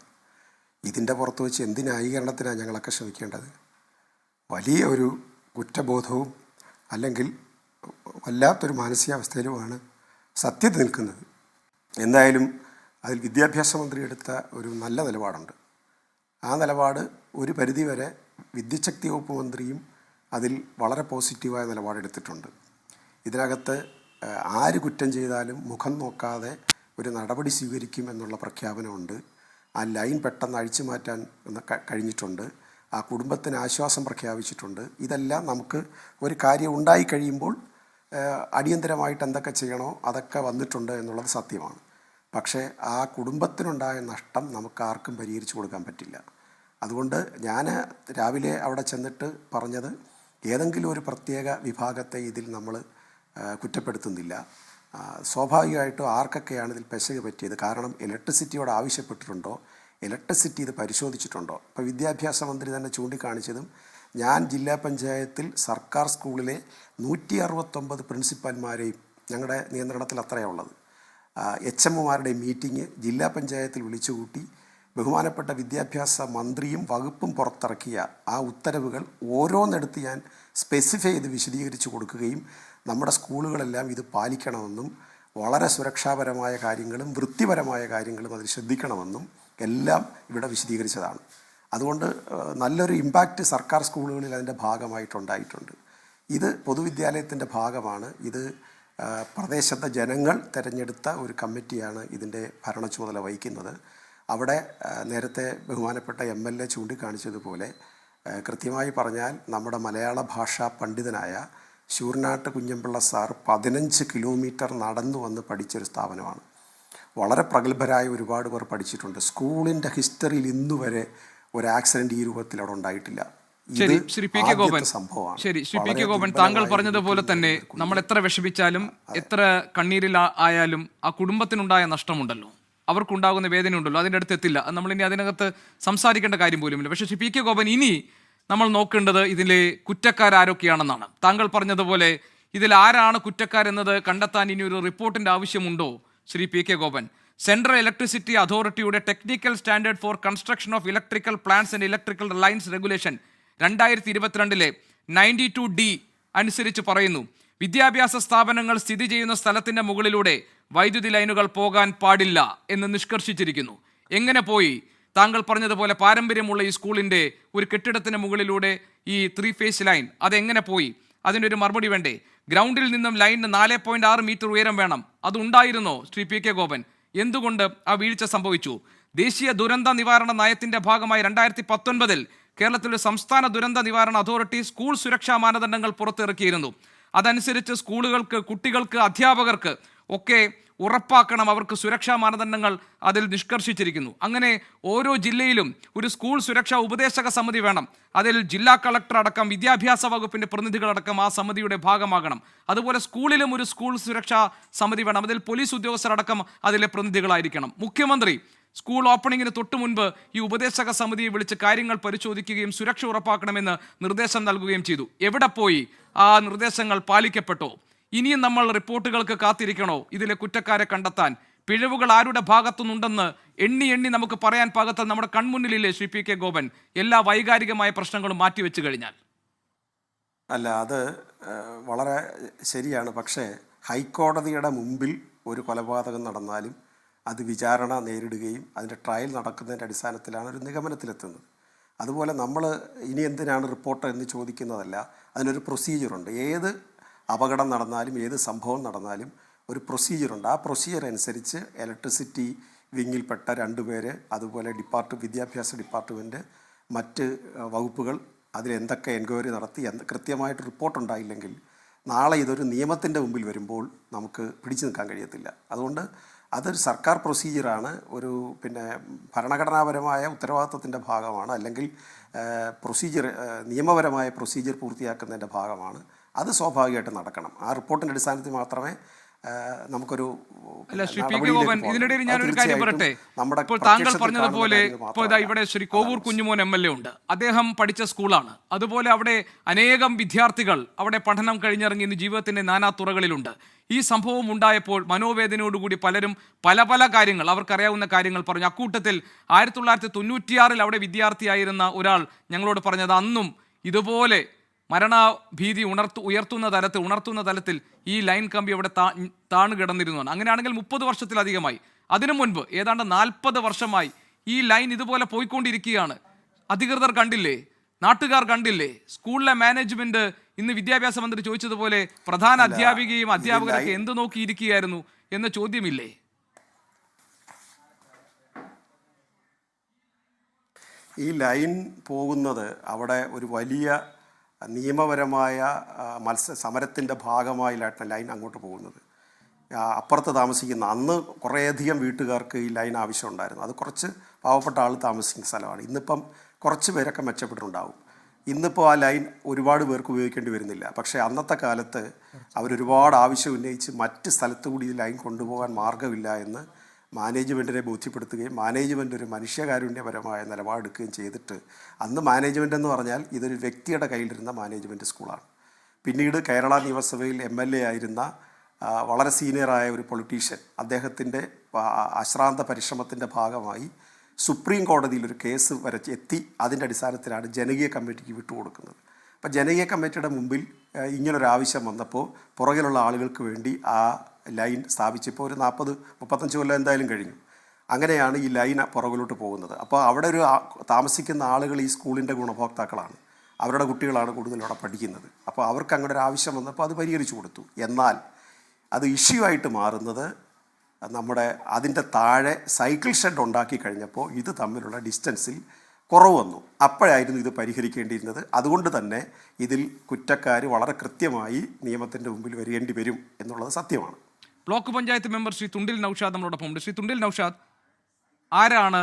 ഇതിൻ്റെ പുറത്ത് വെച്ച് എന്ത് ന്യായീകരണത്തിനാണ് ഞങ്ങളൊക്കെ ശ്രമിക്കേണ്ടത്? വലിയ ഒരു കുറ്റബോധവും അല്ലെങ്കിൽ വല്ലാത്തൊരു മാനസികാവസ്ഥയിലുമാണ് സത്യത്തിൽ നിൽക്കുന്നത്. എന്തായാലും അതിൽ വിദ്യാഭ്യാസ മന്ത്രി എടുത്ത ഒരു നല്ല നിലപാടുണ്ട്. ആ നിലപാട് ഒരു പരിധിവരെ വിദ്യുച്ഛക്തി വകുപ്പ് മന്ത്രിയും അതിൽ വളരെ പോസിറ്റീവായ നിലപാടെടുത്തിട്ടുണ്ട്. ഇതിനകത്ത് ആര് കുറ്റം ചെയ്താലും മുഖം നോക്കാതെ ഒരു നടപടി സ്വീകരിക്കും എന്നുള്ള പ്രഖ്യാപനമുണ്ട്. ആ ലൈൻ പെട്ടെന്ന് അഴിച്ചു മാറ്റാൻ കഴിഞ്ഞിട്ടുണ്ട്. ആ കുടുംബത്തിന് ആശ്വാസം പ്രഖ്യാപിച്ചിട്ടുണ്ട്. ഇതെല്ലാം നമുക്ക് ഒരു കാര്യം ഉണ്ടായി കഴിയുമ്പോൾ അടിയന്തരമായിട്ട് എന്തൊക്കെ ചെയ്യണോ അതൊക്കെ വന്നിട്ടുണ്ട് എന്നുള്ളത് സത്യമാണ്. പക്ഷേ ആ കുടുംബത്തിനുണ്ടായ നഷ്ടം നമുക്ക് ആർക്കും പരിഹരിച്ചു കൊടുക്കാൻ പറ്റില്ല. അതുകൊണ്ട് ഞാൻ രാവിലെ അവിടെ ചെന്നിട്ട് പറഞ്ഞത് ഏതെങ്കിലും ഒരു പ്രത്യേക വിഭാഗത്തെ ഇതിൽ നമ്മൾ കുറ്റപ്പെടുത്തുന്നില്ല. സ്വാഭാവികമായിട്ടും ആർക്കൊക്കെയാണ് ഇതിൽ പെശക് പറ്റിയത്, കാരണം ഇലക്ട്രിസിറ്റിയോട് ആവശ്യപ്പെട്ടിട്ടുണ്ടോ, ഇലക്ട്രിസിറ്റി ഇത് പരിശോധിച്ചിട്ടുണ്ടോ? ഇപ്പോൾ വിദ്യാഭ്യാസ മന്ത്രി തന്നെ ചൂണ്ടിക്കാണിച്ചതും ഞാൻ ജില്ലാ പഞ്ചായത്തിൽ സർക്കാർ സ്കൂളിലെ 169 പ്രിൻസിപ്പൽമാരെയും ഞങ്ങളുടെ നിയന്ത്രണത്തിൽ അത്രയാണ് ഉള്ളത്. HMമാരുടെ മീറ്റിംഗ് ജില്ലാ പഞ്ചായത്തിൽ വിളിച്ചുകൂട്ടി ബഹുമാനപ്പെട്ട വിദ്യാഭ്യാസ മന്ത്രിയും വകുപ്പും പുറത്തിറക്കിയ ആ ഉത്തരവുകൾ ഓരോന്നെടുത്ത് ഞാൻ സ്പെസിഫൈ ചെയ്ത് വിശദീകരിച്ച് കൊടുക്കുകയും നമ്മുടെ സ്കൂളുകളെല്ലാം ഇത് പാലിക്കണമെന്നും വളരെ സുരക്ഷാപരമായ കാര്യങ്ങളും വൃത്തിപരമായ കാര്യങ്ങളും അതിൽ ശ്രദ്ധിക്കണമെന്നും എല്ലാം ഇവിടെ വിശദീകരിച്ചതാണ്. അതുകൊണ്ട് നല്ലൊരു ഇമ്പാക്റ്റ് സർക്കാർ സ്കൂളുകളിൽ അതിൻ്റെ ഭാഗമായിട്ടുണ്ടായിട്ടുണ്ട്. ഇത് പൊതുവിദ്യാലയത്തിൻ്റെ ഭാഗമാണ്. ഇത് പ്രദേശത്തെ ജനങ്ങൾ തിരഞ്ഞെടുത്ത ഒരു കമ്മിറ്റിയാണ് ഇതിൻ്റെ ഭരണ ചുമതല വഹിക്കുന്നത്. അവിടെ നേരത്തെ ബഹുമാനപ്പെട്ട MLA ചൂണ്ടിക്കാണിച്ചതുപോലെ കൃത്യമായി പറഞ്ഞാൽ നമ്മുടെ മലയാള ഭാഷാ പണ്ഡിതനായ ശൂർനാട്ട് കുഞ്ഞമ്പിള്ള സാർ 15 കിലോമീറ്റർ നടന്നു വന്ന് പഠിച്ചൊരു സ്ഥാപനമാണ്. വളരെ പ്രഗത്ഭരായ ഒരുപാട് പേർ പഠിച്ചിട്ടുണ്ട്. സ്കൂളിൻ്റെ ഹിസ്റ്ററിയിൽ ഇന്നുവരെ ഒരു ആക്സിഡൻറ്റ് ഈ രൂപത്തിൽ അവിടെ ഉണ്ടായിട്ടില്ല. ശരി ശ്രീ PK ഗോപൻ, ശരി ശ്രീ PK ഗോപൻ, താങ്കൾ പറഞ്ഞതുപോലെ തന്നെ നമ്മൾ എത്ര വിഷമിച്ചാലും എത്ര കണ്ണീരിൽ ആയാലും ആ കുടുംബത്തിനുണ്ടായ നഷ്ടമുണ്ടല്ലോ, അവർക്കുണ്ടാകുന്ന വേദന ഉണ്ടല്ലോ, അതിൻ്റെ അടുത്ത് എത്തില്ല. നമ്മളിനി അതിനകത്ത് സംസാരിക്കേണ്ട കാര്യം പോലുമില്ല. പക്ഷേ ശ്രീ PK ഗോപൻ, ഇനി നമ്മൾ നോക്കേണ്ടത് ഇതിലെ കുറ്റക്കാരൊക്കെയാണെന്നാണ്. താങ്കൾ പറഞ്ഞതുപോലെ ഇതിൽ ആരാണ് കുറ്റക്കാരെന്നത് കണ്ടെത്താൻ ഇനി ഒരു റിപ്പോർട്ടിന്റെ ആവശ്യമുണ്ടോ? Shri P K Gopan, central electricity അതോറിറ്റിയുടെ technical standard for construction of electrical plants and electrical lines regulation 2022 92D അനുസരിച്ച് പറയുന്നു, വിദ്യാഭ്യാസ സ്ഥാപനങ്ങൾ സ്ഥിതി ചെയ്യുന്ന സ്ഥലത്തിന്റെ മുകളിലൂടെ വൈദ്യുതി ലൈനുകൾ പോകാൻ പാടില്ല എന്ന് നിഷ്കർഷിച്ചിരിക്കുന്നു. എങ്ങനെ പോയി? താങ്കൾ പറഞ്ഞതുപോലെ പാരമ്പര്യമുള്ള ഈ സ്കൂളിന്റെ ഒരു കെട്ടിടത്തിന് മുകളിലൂടെ ഈ 3 ഫേസ് ലൈൻ അതെങ്ങനെ പോയി? അതിനൊരു മറുപടി വേണ്ടേ? ഗ്രൗണ്ടിൽ നിന്നും ലൈനിന് 4.6 മീറ്റർ ഉയരം വേണം. അതുണ്ടായിരുന്നോ ശ്രീ പി കെ ഗോപൻ? എന്തുകൊണ്ട് ആ വീഴ്ച സംഭവിച്ചു? ദേശീയ ദുരന്ത നിവാരണ നയത്തിന്റെ ഭാഗമായി 2019 കേരളത്തിലെ സംസ്ഥാന ദുരന്ത നിവാരണ അതോറിറ്റി സ്കൂൾ സുരക്ഷാ മാനദണ്ഡങ്ങൾ പുറത്തിറക്കിയിരുന്നു. അതനുസരിച്ച് സ്കൂളുകൾക്ക്, കുട്ടികൾക്ക്, അധ്യാപകർക്ക് ഒക്കെ ഉറപ്പാക്കണം അവർക്ക് സുരക്ഷാ മാനദണ്ഡങ്ങൾ അതിൽ നിഷ്കർഷിച്ചിരിക്കുന്നു. അങ്ങനെ ഓരോ ജില്ലയിലും ഒരു സ്കൂൾ സുരക്ഷാ ഉപദേശക സമിതി വേണം. അതിൽ ജില്ലാ കളക്ടർ അടക്കം വിദ്യാഭ്യാസ വകുപ്പിന്റെ പ്രതിനിധികളടക്കം ആ സമിതിയുടെ ഭാഗമാകണം. അതുപോലെ സ്കൂളിലും ഒരു സ്കൂൾ സുരക്ഷാ സമിതി വേണം. അതിൽ പോലീസ് ഉദ്യോഗസ്ഥരടക്കം അതിലെ പ്രതിനിധികളായിരിക്കണം. മുഖ്യമന്ത്രി സ്കൂൾ ഓപ്പണിങ്ങിന് തൊട്ടു മുൻപ് ഈ ഉപദേശക സമിതിയെ വിളിച്ച് കാര്യങ്ങൾ പരിശോധിക്കുകയും സുരക്ഷ ഉറപ്പാക്കണമെന്ന് നിർദ്ദേശം നൽകുകയും ചെയ്തു. എവിടെ പോയി? ആ നിർദ്ദേശങ്ങൾ പാലിക്കപ്പെട്ടോ? ഇനിയും നമ്മൾ റിപ്പോർട്ടുകൾക്ക് കാത്തിരിക്കണോ ഇതിലെ കുറ്റക്കാരെ കണ്ടെത്താൻ? പിഴവുകൾ ആരുടെ ഭാഗത്തുനിന്നുണ്ടെന്ന് എണ്ണി നമുക്ക് പറയാൻ പാകത്ത് നമ്മുടെ കൺമുന്നിലില്ലേ ശ്രീ പി കെ ഗോപൻ, എല്ലാ വൈകാരികമായ പ്രശ്നങ്ങളും മാറ്റിവെച്ച് കഴിഞ്ഞാൽ? അല്ല, അത് വളരെ ശരിയാണ്. പക്ഷേ ഹൈക്കോടതിയുടെ മുമ്പിൽ ഒരു കൊലപാതകം നടന്നാലും അത് വിചാരണ നേരിടുകയും അതിൻ്റെ ട്രയൽ നടക്കുന്നതിൻ്റെ അടിസ്ഥാനത്തിലാണ് ഒരു നിഗമനത്തിലെത്തുന്നത്. അതുപോലെ നമ്മൾ ഇനി എന്തിനാണ് റിപ്പോർട്ട് എന്ന് ചോദിക്കുന്നതല്ല, അതിനൊരു പ്രൊസീജിയറുണ്ട്. ഏത് അപകടം നടന്നാലും ഏത് സംഭവം നടന്നാലും ഒരു പ്രൊസീജിയറുണ്ട്. ആ പ്രൊസീജിയർ അനുസരിച്ച് ഇലക്ട്രിസിറ്റി വിങ്ങിൽപ്പെട്ട 2 പേര്, അതുപോലെ വിദ്യാഭ്യാസ ഡിപ്പാർട്ട്മെൻറ്റ്, മറ്റ് വകുപ്പുകൾ അതിലെന്തൊക്കെ എൻക്വയറി നടത്തി കൃത്യമായിട്ട് റിപ്പോർട്ടുണ്ടായില്ലെങ്കിൽ നാളെ ഇതൊരു നിയമത്തിൻ്റെ മുമ്പിൽ വരുമ്പോൾ നമുക്ക് പിടിച്ചു നിൽക്കാൻ കഴിയത്തില്ല. അതുകൊണ്ട് അതൊരു സർക്കാർ പ്രൊസീജിയറാണ്, ഒരു ഭരണഘടനാപരമായ ഉത്തരവാദിത്വത്തിൻ്റെ ഭാഗമാണ്, അല്ലെങ്കിൽ നിയമപരമായ പ്രൊസീജിയർ പൂർത്തിയാക്കുന്നതിൻ്റെ ഭാഗമാണ്. അത് സ്വാഭാവികമായിട്ട് നടക്കണം. ആ റിപ്പോർട്ടിൻ്റെ അടിസ്ഥാനത്തിൽ മാത്രമേ നമുക്കൊരു ഇതിനിടയിൽ ഞാനൊരു കാര്യം പറയട്ടെ. ഇപ്പോൾ താങ്കൾ പറഞ്ഞതുപോലെ ഇപ്പോൾ ഇവിടെ ശ്രീ കോവൂർ കുഞ്ഞുമോൻ MLA ഉണ്ട്. അദ്ദേഹം പഠിച്ച സ്കൂളാണ്. അതുപോലെ അവിടെ അനേകം വിദ്യാർത്ഥികൾ അവിടെ പഠനം കഴിഞ്ഞിറങ്ങി ഇന്ന് ജീവിതത്തിന്റെ നാനാ തുറകളിലുണ്ട്. ഈ സംഭവം ഉണ്ടായപ്പോൾ മനോവേദനയോടുകൂടി പലരും പല കാര്യങ്ങൾ അവർക്കറിയാവുന്ന കാര്യങ്ങൾ പറഞ്ഞു. അക്കൂട്ടത്തിൽ 1996 അവിടെ വിദ്യാർത്ഥിയായിരുന്ന ഒരാൾ ഞങ്ങളോട് പറഞ്ഞത് അന്നും ഇതുപോലെ മരണഭീതി ഉണർത്തുന്ന തലത്തിൽ ഈ ലൈൻ കമ്പി അവിടെ താണു കിടന്നിരുന്നതാണ്. അങ്ങനെയാണെങ്കിൽ 30 വർഷത്തിലധികമായി. അതിനു മുൻപ് ഏതാണ്ട് 40 വർഷമായി ഈ ലൈൻ ഇതുപോലെ പോയിക്കൊണ്ടിരിക്കുകയാണ്. അധികൃതർ കണ്ടില്ലേ? നാട്ടുകാർ കണ്ടില്ലേ? സ്കൂളിലെ മാനേജ്മെന്റ് ഇന്ന് വിദ്യാഭ്യാസ മന്ത്രി ചോദിച്ചതുപോലെ പ്രധാന അധ്യാപികയും അധ്യാപകരൊക്കെ എന്ത് നോക്കിയിരിക്കുകയായിരുന്നു എന്ന ചോദ്യമില്ലേ? ഈ ലൈൻ പോകുന്നത് അവിടെ ഒരു വലിയ നിയമപരമായ സമരത്തിൻ്റെ ഭാഗമായിട്ടാണ് ലൈൻ അങ്ങോട്ട് പോകുന്നത്. അപ്പുറത്ത് താമസിക്കുന്ന അന്ന് കുറേയധികം വീട്ടുകാർക്ക് ഈ ലൈൻ ആവശ്യമുണ്ടായിരുന്നു. അത് കുറച്ച് പാവപ്പെട്ട ആൾ താമസിക്കുന്ന സ്ഥലമാണ്. ഇന്നിപ്പം കുറച്ച് പേരൊക്കെ മെച്ചപ്പെട്ടിട്ടുണ്ടാവും. ഇന്നിപ്പോൾ ആ ലൈൻ ഒരുപാട് പേർക്ക് ഉപയോഗിക്കേണ്ടി വരുന്നില്ല. പക്ഷേ അന്നത്തെ കാലത്ത് അവരൊരുപാട് ആവശ്യം ഉന്നയിച്ച് മറ്റ് സ്ഥലത്തു കൂടി ഈ ലൈൻ കൊണ്ടുപോകാൻ മാർഗ്ഗമില്ല എന്ന് മാനേജ്മെൻറ്റിനെ ബോധ്യപ്പെടുത്തുകയും മാനേജ്മെൻ്റ് ഒരു മനുഷ്യകാരുണ്യപരമായ നിലപാടെടുക്കുകയും ചെയ്തിട്ട്, അന്ന് മാനേജ്മെൻ്റ് എന്ന് പറഞ്ഞാൽ ഇതൊരു വ്യക്തിയുടെ കയ്യിലിരുന്ന മാനേജ്മെൻറ്റ് സ്കൂളാണ്. പിന്നീട് കേരള നിയമസഭയിൽ MLA ആയിരുന്ന വളരെ സീനിയറായ ഒരു പൊളിറ്റീഷ്യൻ, അദ്ദേഹത്തിൻ്റെ അശ്രാന്ത പരിശ്രമത്തിൻ്റെ ഭാഗമായി സുപ്രീം കോടതിയിൽ ഒരു കേസ് എത്തി. അതിൻ്റെ അടിസ്ഥാനത്തിലാണ് ജനകീയ കമ്മിറ്റിക്ക് വിട്ടുകൊടുക്കുന്നത്. അപ്പോൾ ജനകീയ കമ്മിറ്റിയുടെ മുമ്പിൽ ഇങ്ങനൊരാവശ്യം വന്നപ്പോൾ പുറകിലുള്ള ആളുകൾക്ക് വേണ്ടി ആ ലൈൻ സ്ഥാപിച്ചപ്പോൾ ഒരു 40-35 കൊല്ലം എന്തായാലും കഴിഞ്ഞു. അങ്ങനെയാണ് ഈ ലൈൻ പുറകിലോട്ട് പോകുന്നത്. അപ്പോൾ അവിടെ ഒരു താമസിക്കുന്ന ആളുകൾ ഈ സ്കൂളിൻ്റെ ഗുണഭോക്താക്കളാണ്. അവരുടെ കുട്ടികളാണ് കൂടുതൽ അവിടെ പഠിക്കുന്നത്. അപ്പോൾ അവർക്ക് അങ്ങനെ ഒരു ആവശ്യം വന്നപ്പോൾ അത് പരിഹരിച്ചു കൊടുത്തു. എന്നാൽ അത് ഇഷ്യൂ ആയിട്ട് മാറുന്നത് അതിൻ്റെ താഴെ സൈക്കിൾ ഷെഡ് ഉണ്ടാക്കി കഴിഞ്ഞപ്പോൾ ഇത് തമ്മിലുള്ള ഡിസ്റ്റൻസിൽ കുറവ് വന്നു. അപ്പോഴായിരുന്നു ഇത് പരിഹരിക്കേണ്ടിയിരുന്നത്. അതുകൊണ്ട് തന്നെ ഇതിൽ കുറ്റക്കാർ വളരെ കൃത്യമായി നിയമത്തിൻ്റെ മുമ്പിൽ വരേണ്ടി വരും എന്നുള്ളത് സത്യമാണ്. ബ്ലോക്ക് പഞ്ചായത്ത് മെമ്പർ ശ്രീ തുണ്ടിൽ നൌഷാദ് നമ്മളോടൊപ്പം ഉണ്ട്. ശ്രീ തുണ്ടിൽ നൌഷാദ്, ആരാണ്?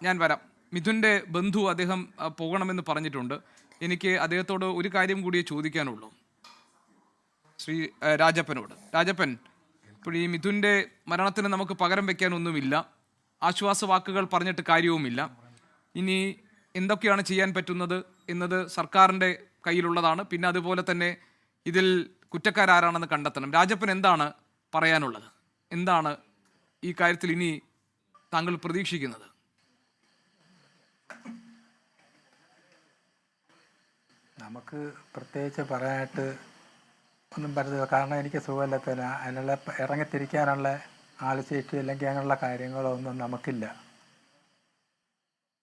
ഞാൻ വരാം. മിഥുൻ്റെ ബന്ധു അദ്ദേഹം പോകണമെന്ന് പറഞ്ഞിട്ടുണ്ട്. എനിക്ക് അദ്ദേഹത്തോട് ഒരു കാര്യം കൂടിയേ ചോദിക്കാനുള്ളൂ. ശ്രീ രാജപ്പനോട്. രാജപ്പൻ, ഇപ്പോൾ ഈ മിഥുൻ്റെ മരണത്തിന് നമുക്ക് പകരം വയ്ക്കാനൊന്നുമില്ല. ആശ്വാസവാക്കുകൾ പറഞ്ഞിട്ട് കാര്യവുമില്ല. ഇനി എന്തൊക്കെയാണ് ചെയ്യാൻ പറ്റുന്നത് എന്നത് സർക്കാരിൻ്റെ കയ്യിലുള്ളതാണ്. പിന്നെ അതുപോലെ തന്നെ ഇതിൽ കുറ്റക്കാരാരാണെന്ന് കണ്ടെത്തണം. രാജപ്പൻ എന്താണ് പറയാനുള്ളത്? എന്താണ് ഈ കാര്യത്തിൽ ഇനി താങ്കൾ പ്രതീക്ഷിക്കുന്നത്? നമുക്ക് പ്രത്യേകിച്ച് പറയാനായിട്ട് ഒന്നും പറ്റത്തില്ല. കാരണം എനിക്ക് സുഖമില്ലാത്തതിന് അതിനുള്ള ഇറങ്ങിത്തിരിക്കാനുള്ള ആളുശേഷി അല്ലെങ്കിൽ അങ്ങനെയുള്ള കാര്യങ്ങളോ ഒന്നും നമുക്കില്ല.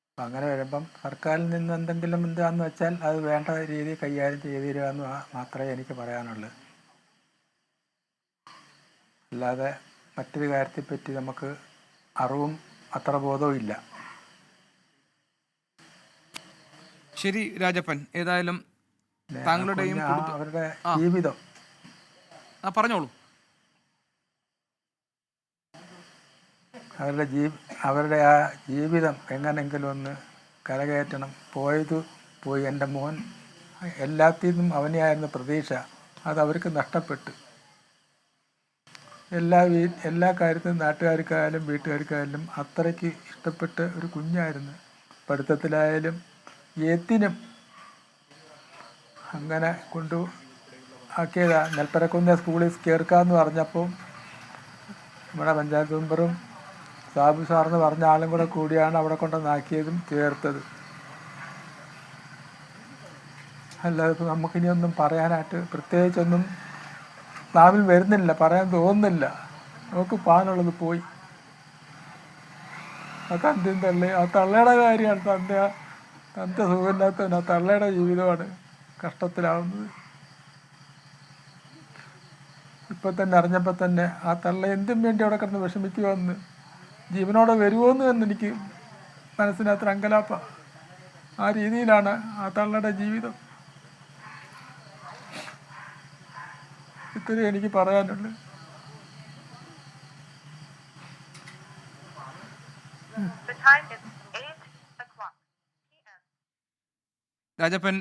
അപ്പം അങ്ങനെ വരുമ്പം സർക്കാരിൽ നിന്ന് എന്തെങ്കിലും എന്താണെന്ന് വെച്ചാൽ അത് വേണ്ട രീതിയിൽ കൈകാര്യം ചെയ്തു തരിക എന്ന് മാത്രമേ എനിക്ക് പറയാനുള്ളൂ. അല്ലാതെ മറ്റൊരു കാര്യത്തെപ്പറ്റി നമുക്ക് അറിവും അത്ര ബോധവും ഇല്ല. ശരി രാജപ്പൻ, ഏതായാലും താങ്കളുടെയും അവരുടെ ജീവിതം പറഞ്ഞോളൂ. അവരുടെ ആ ജീവിതം എങ്ങനെങ്കിലും ഒന്ന് കരകയറ്റണം. പോയി എൻ്റെ മോൻ എല്ലാത്തിനും അവനെയായിരുന്നു പ്രതീക്ഷ. അത് അവർക്ക് നഷ്ടപ്പെട്ടു. എല്ലാ കാര്യത്തിനും നാട്ടുകാർക്കായാലും വീട്ടുകാർക്കായാലും അത്രയ്ക്ക് ഇഷ്ടപ്പെട്ട ഒരു കുഞ്ഞായിരുന്നു. പഠിത്തത്തിലായാലും എത്തിനും അങ്ങനെ ആക്കിയതാ. നെൽപ്പരക്കുന്ന സ്കൂളിൽ ചേർക്കാമെന്ന് പറഞ്ഞപ്പോൾ നമ്മുടെ പഞ്ചായത്ത് മെമ്പറും സാബു സാറെന്ന് പറഞ്ഞ ആളും കൂടിയാണ് അവിടെ കൊണ്ടുവന്നാക്കിയതും ചേർത്തത്. അല്ലാതെ ഇപ്പോൾ നമുക്കിനിയൊന്നും പറയാനായിട്ട് പ്രത്യേകിച്ചൊന്നും നാവിൽ വരുന്നില്ല, പറയാൻ തോന്നുന്നില്ല. നമുക്ക് പാനുള്ളത് പോയി. ആ തന്റെയും തള്ളയും, ആ തള്ളയുടെ കാര്യമാണ്. തൻ്റെ സുഖമില്ലാത്തവന് ആ തള്ളയുടെ ജീവിതമാണ് കഷ്ടത്തിലാവുന്നത്. ഇപ്പം തന്നെ അറിഞ്ഞപ്പോൾ തന്നെ ആ തള്ള എന്തും വേണ്ടി അവിടെ കിടന്ന് വിഷമിക്കുമെന്ന്, ജീവനോടെ വരുമോയെന്ന് തന്നെ എനിക്ക് മനസ്സിനകത്ത് അങ്കലാപ്പ. ആ രീതിയിലാണ് ആ തള്ളയുടെ ജീവിതം. ഇത്രയും എനിക്ക് പറയാനുള്ളൂ. രാജപ്പൻ,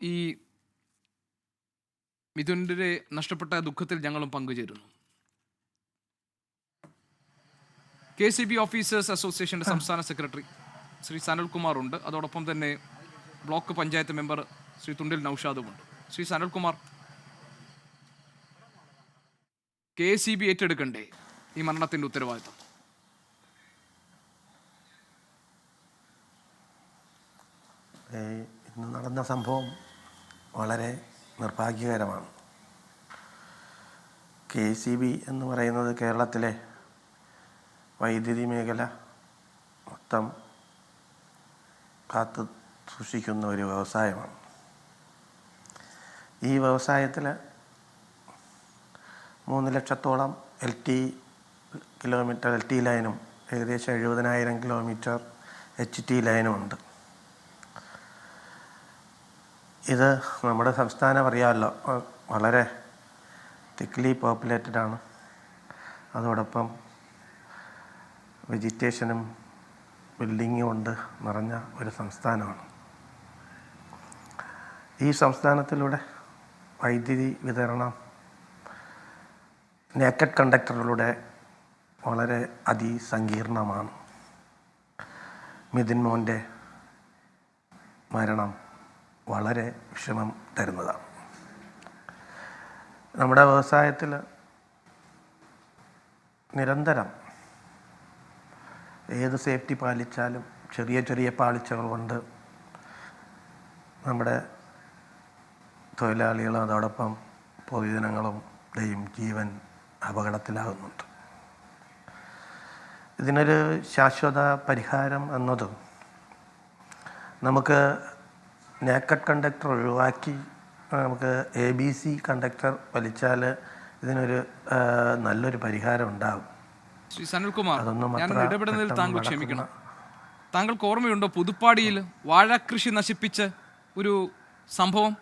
ഈ മിഥുൻ്റെ നഷ്ടപ്പെട്ട ദുഃഖത്തിൽ ഞങ്ങളും പങ്കുചേരുന്നു. KCB ഓഫീസേഴ്സ് അസോസിയേഷൻ്റെ സംസ്ഥാന സെക്രട്ടറി ശ്രീ സനൽകുമാർ ഉണ്ട്. അതോടൊപ്പം തന്നെ ബ്ലോക്ക് പഞ്ചായത്ത് മെമ്പർ ശ്രീ തുണ്ടിൽ നൌഷാദുമുണ്ട്. ശ്രീ സനൽകുമാർ, KCB ഏറ്റെടുക്കണ്ടേ ഈ മരണത്തിൻ്റെ ഉത്തരവാദിത്തം? ഇന്ന് നടന്ന സംഭവം വളരെ നിർഭാഗ്യകരമാണ്. KCB എന്ന് പറയുന്നത് കേരളത്തിലെ വൈദ്യുതി മേഖല മൊത്തം കാത്തു സൂക്ഷിക്കുന്ന ഒരു വ്യവസായമാണ്. ഈ വ്യവസായത്തിൽ 3 ലക്ഷത്തോളം കിലോമീറ്റർ LT ലൈനും ഏകദേശം 70,000 കിലോമീറ്റർ HT ലൈനും ഉണ്ട്. ഇത് നമ്മുടെ സംസ്ഥാനം അറിയാമല്ലോ, വളരെ തിക്ലി പോപ്പുലേറ്റഡ് ആണ്. അതോടൊപ്പം വെജിറ്റേഷനും ബിൽഡിങ്ങും കൊണ്ട് നിറഞ്ഞ ഒരു സംസ്ഥാനമാണ്. ഈ സംസ്ഥാനത്തിലൂടെ വൈദ്യുതി വിതരണം നേക്കഡ് കണ്ടക്ടറിലൂടെ വളരെ അതിസങ്കീർണമാണ്. മിഥുൻ മോൻ്റെ മരണം വളരെ വിഷമം തരുന്നതാണ്. നമ്മുടെ വ്യവസായത്തിൽ നിരന്തരം ഏത് സേഫ്റ്റി പാലിച്ചാലും ചെറിയ പാളിച്ചകൾ കൊണ്ട് നമ്മുടെ തൊഴിലാളികളും അതോടൊപ്പം പൊതുജനങ്ങളുടെയും ജീവൻ അപകടത്തിലാകുന്നുണ്ട്. ഇതിനൊരു ശാശ്വത പരിഹാരം എന്നതും നമുക്ക് നേക്കഡ് കണ്ടക്ടർ ഒഴിവാക്കി നമുക്ക് ABC കണ്ടക്ടർ വലിച്ചാൽ ഇതിനൊരു നല്ലൊരു പരിഹാരം ഉണ്ടാകും. ശ്രീ സനൽകുമാർ, ഞാൻ ഇടപെടുന്നതിൽ താങ്കൾ ക്ഷമിക്കണം. താങ്കൾക്ക് ഓർമ്മയുണ്ടോ പുതുപ്പാടിയിൽ വാഴകൃഷി നശിപ്പിച്ച ഒരു സംഭവം?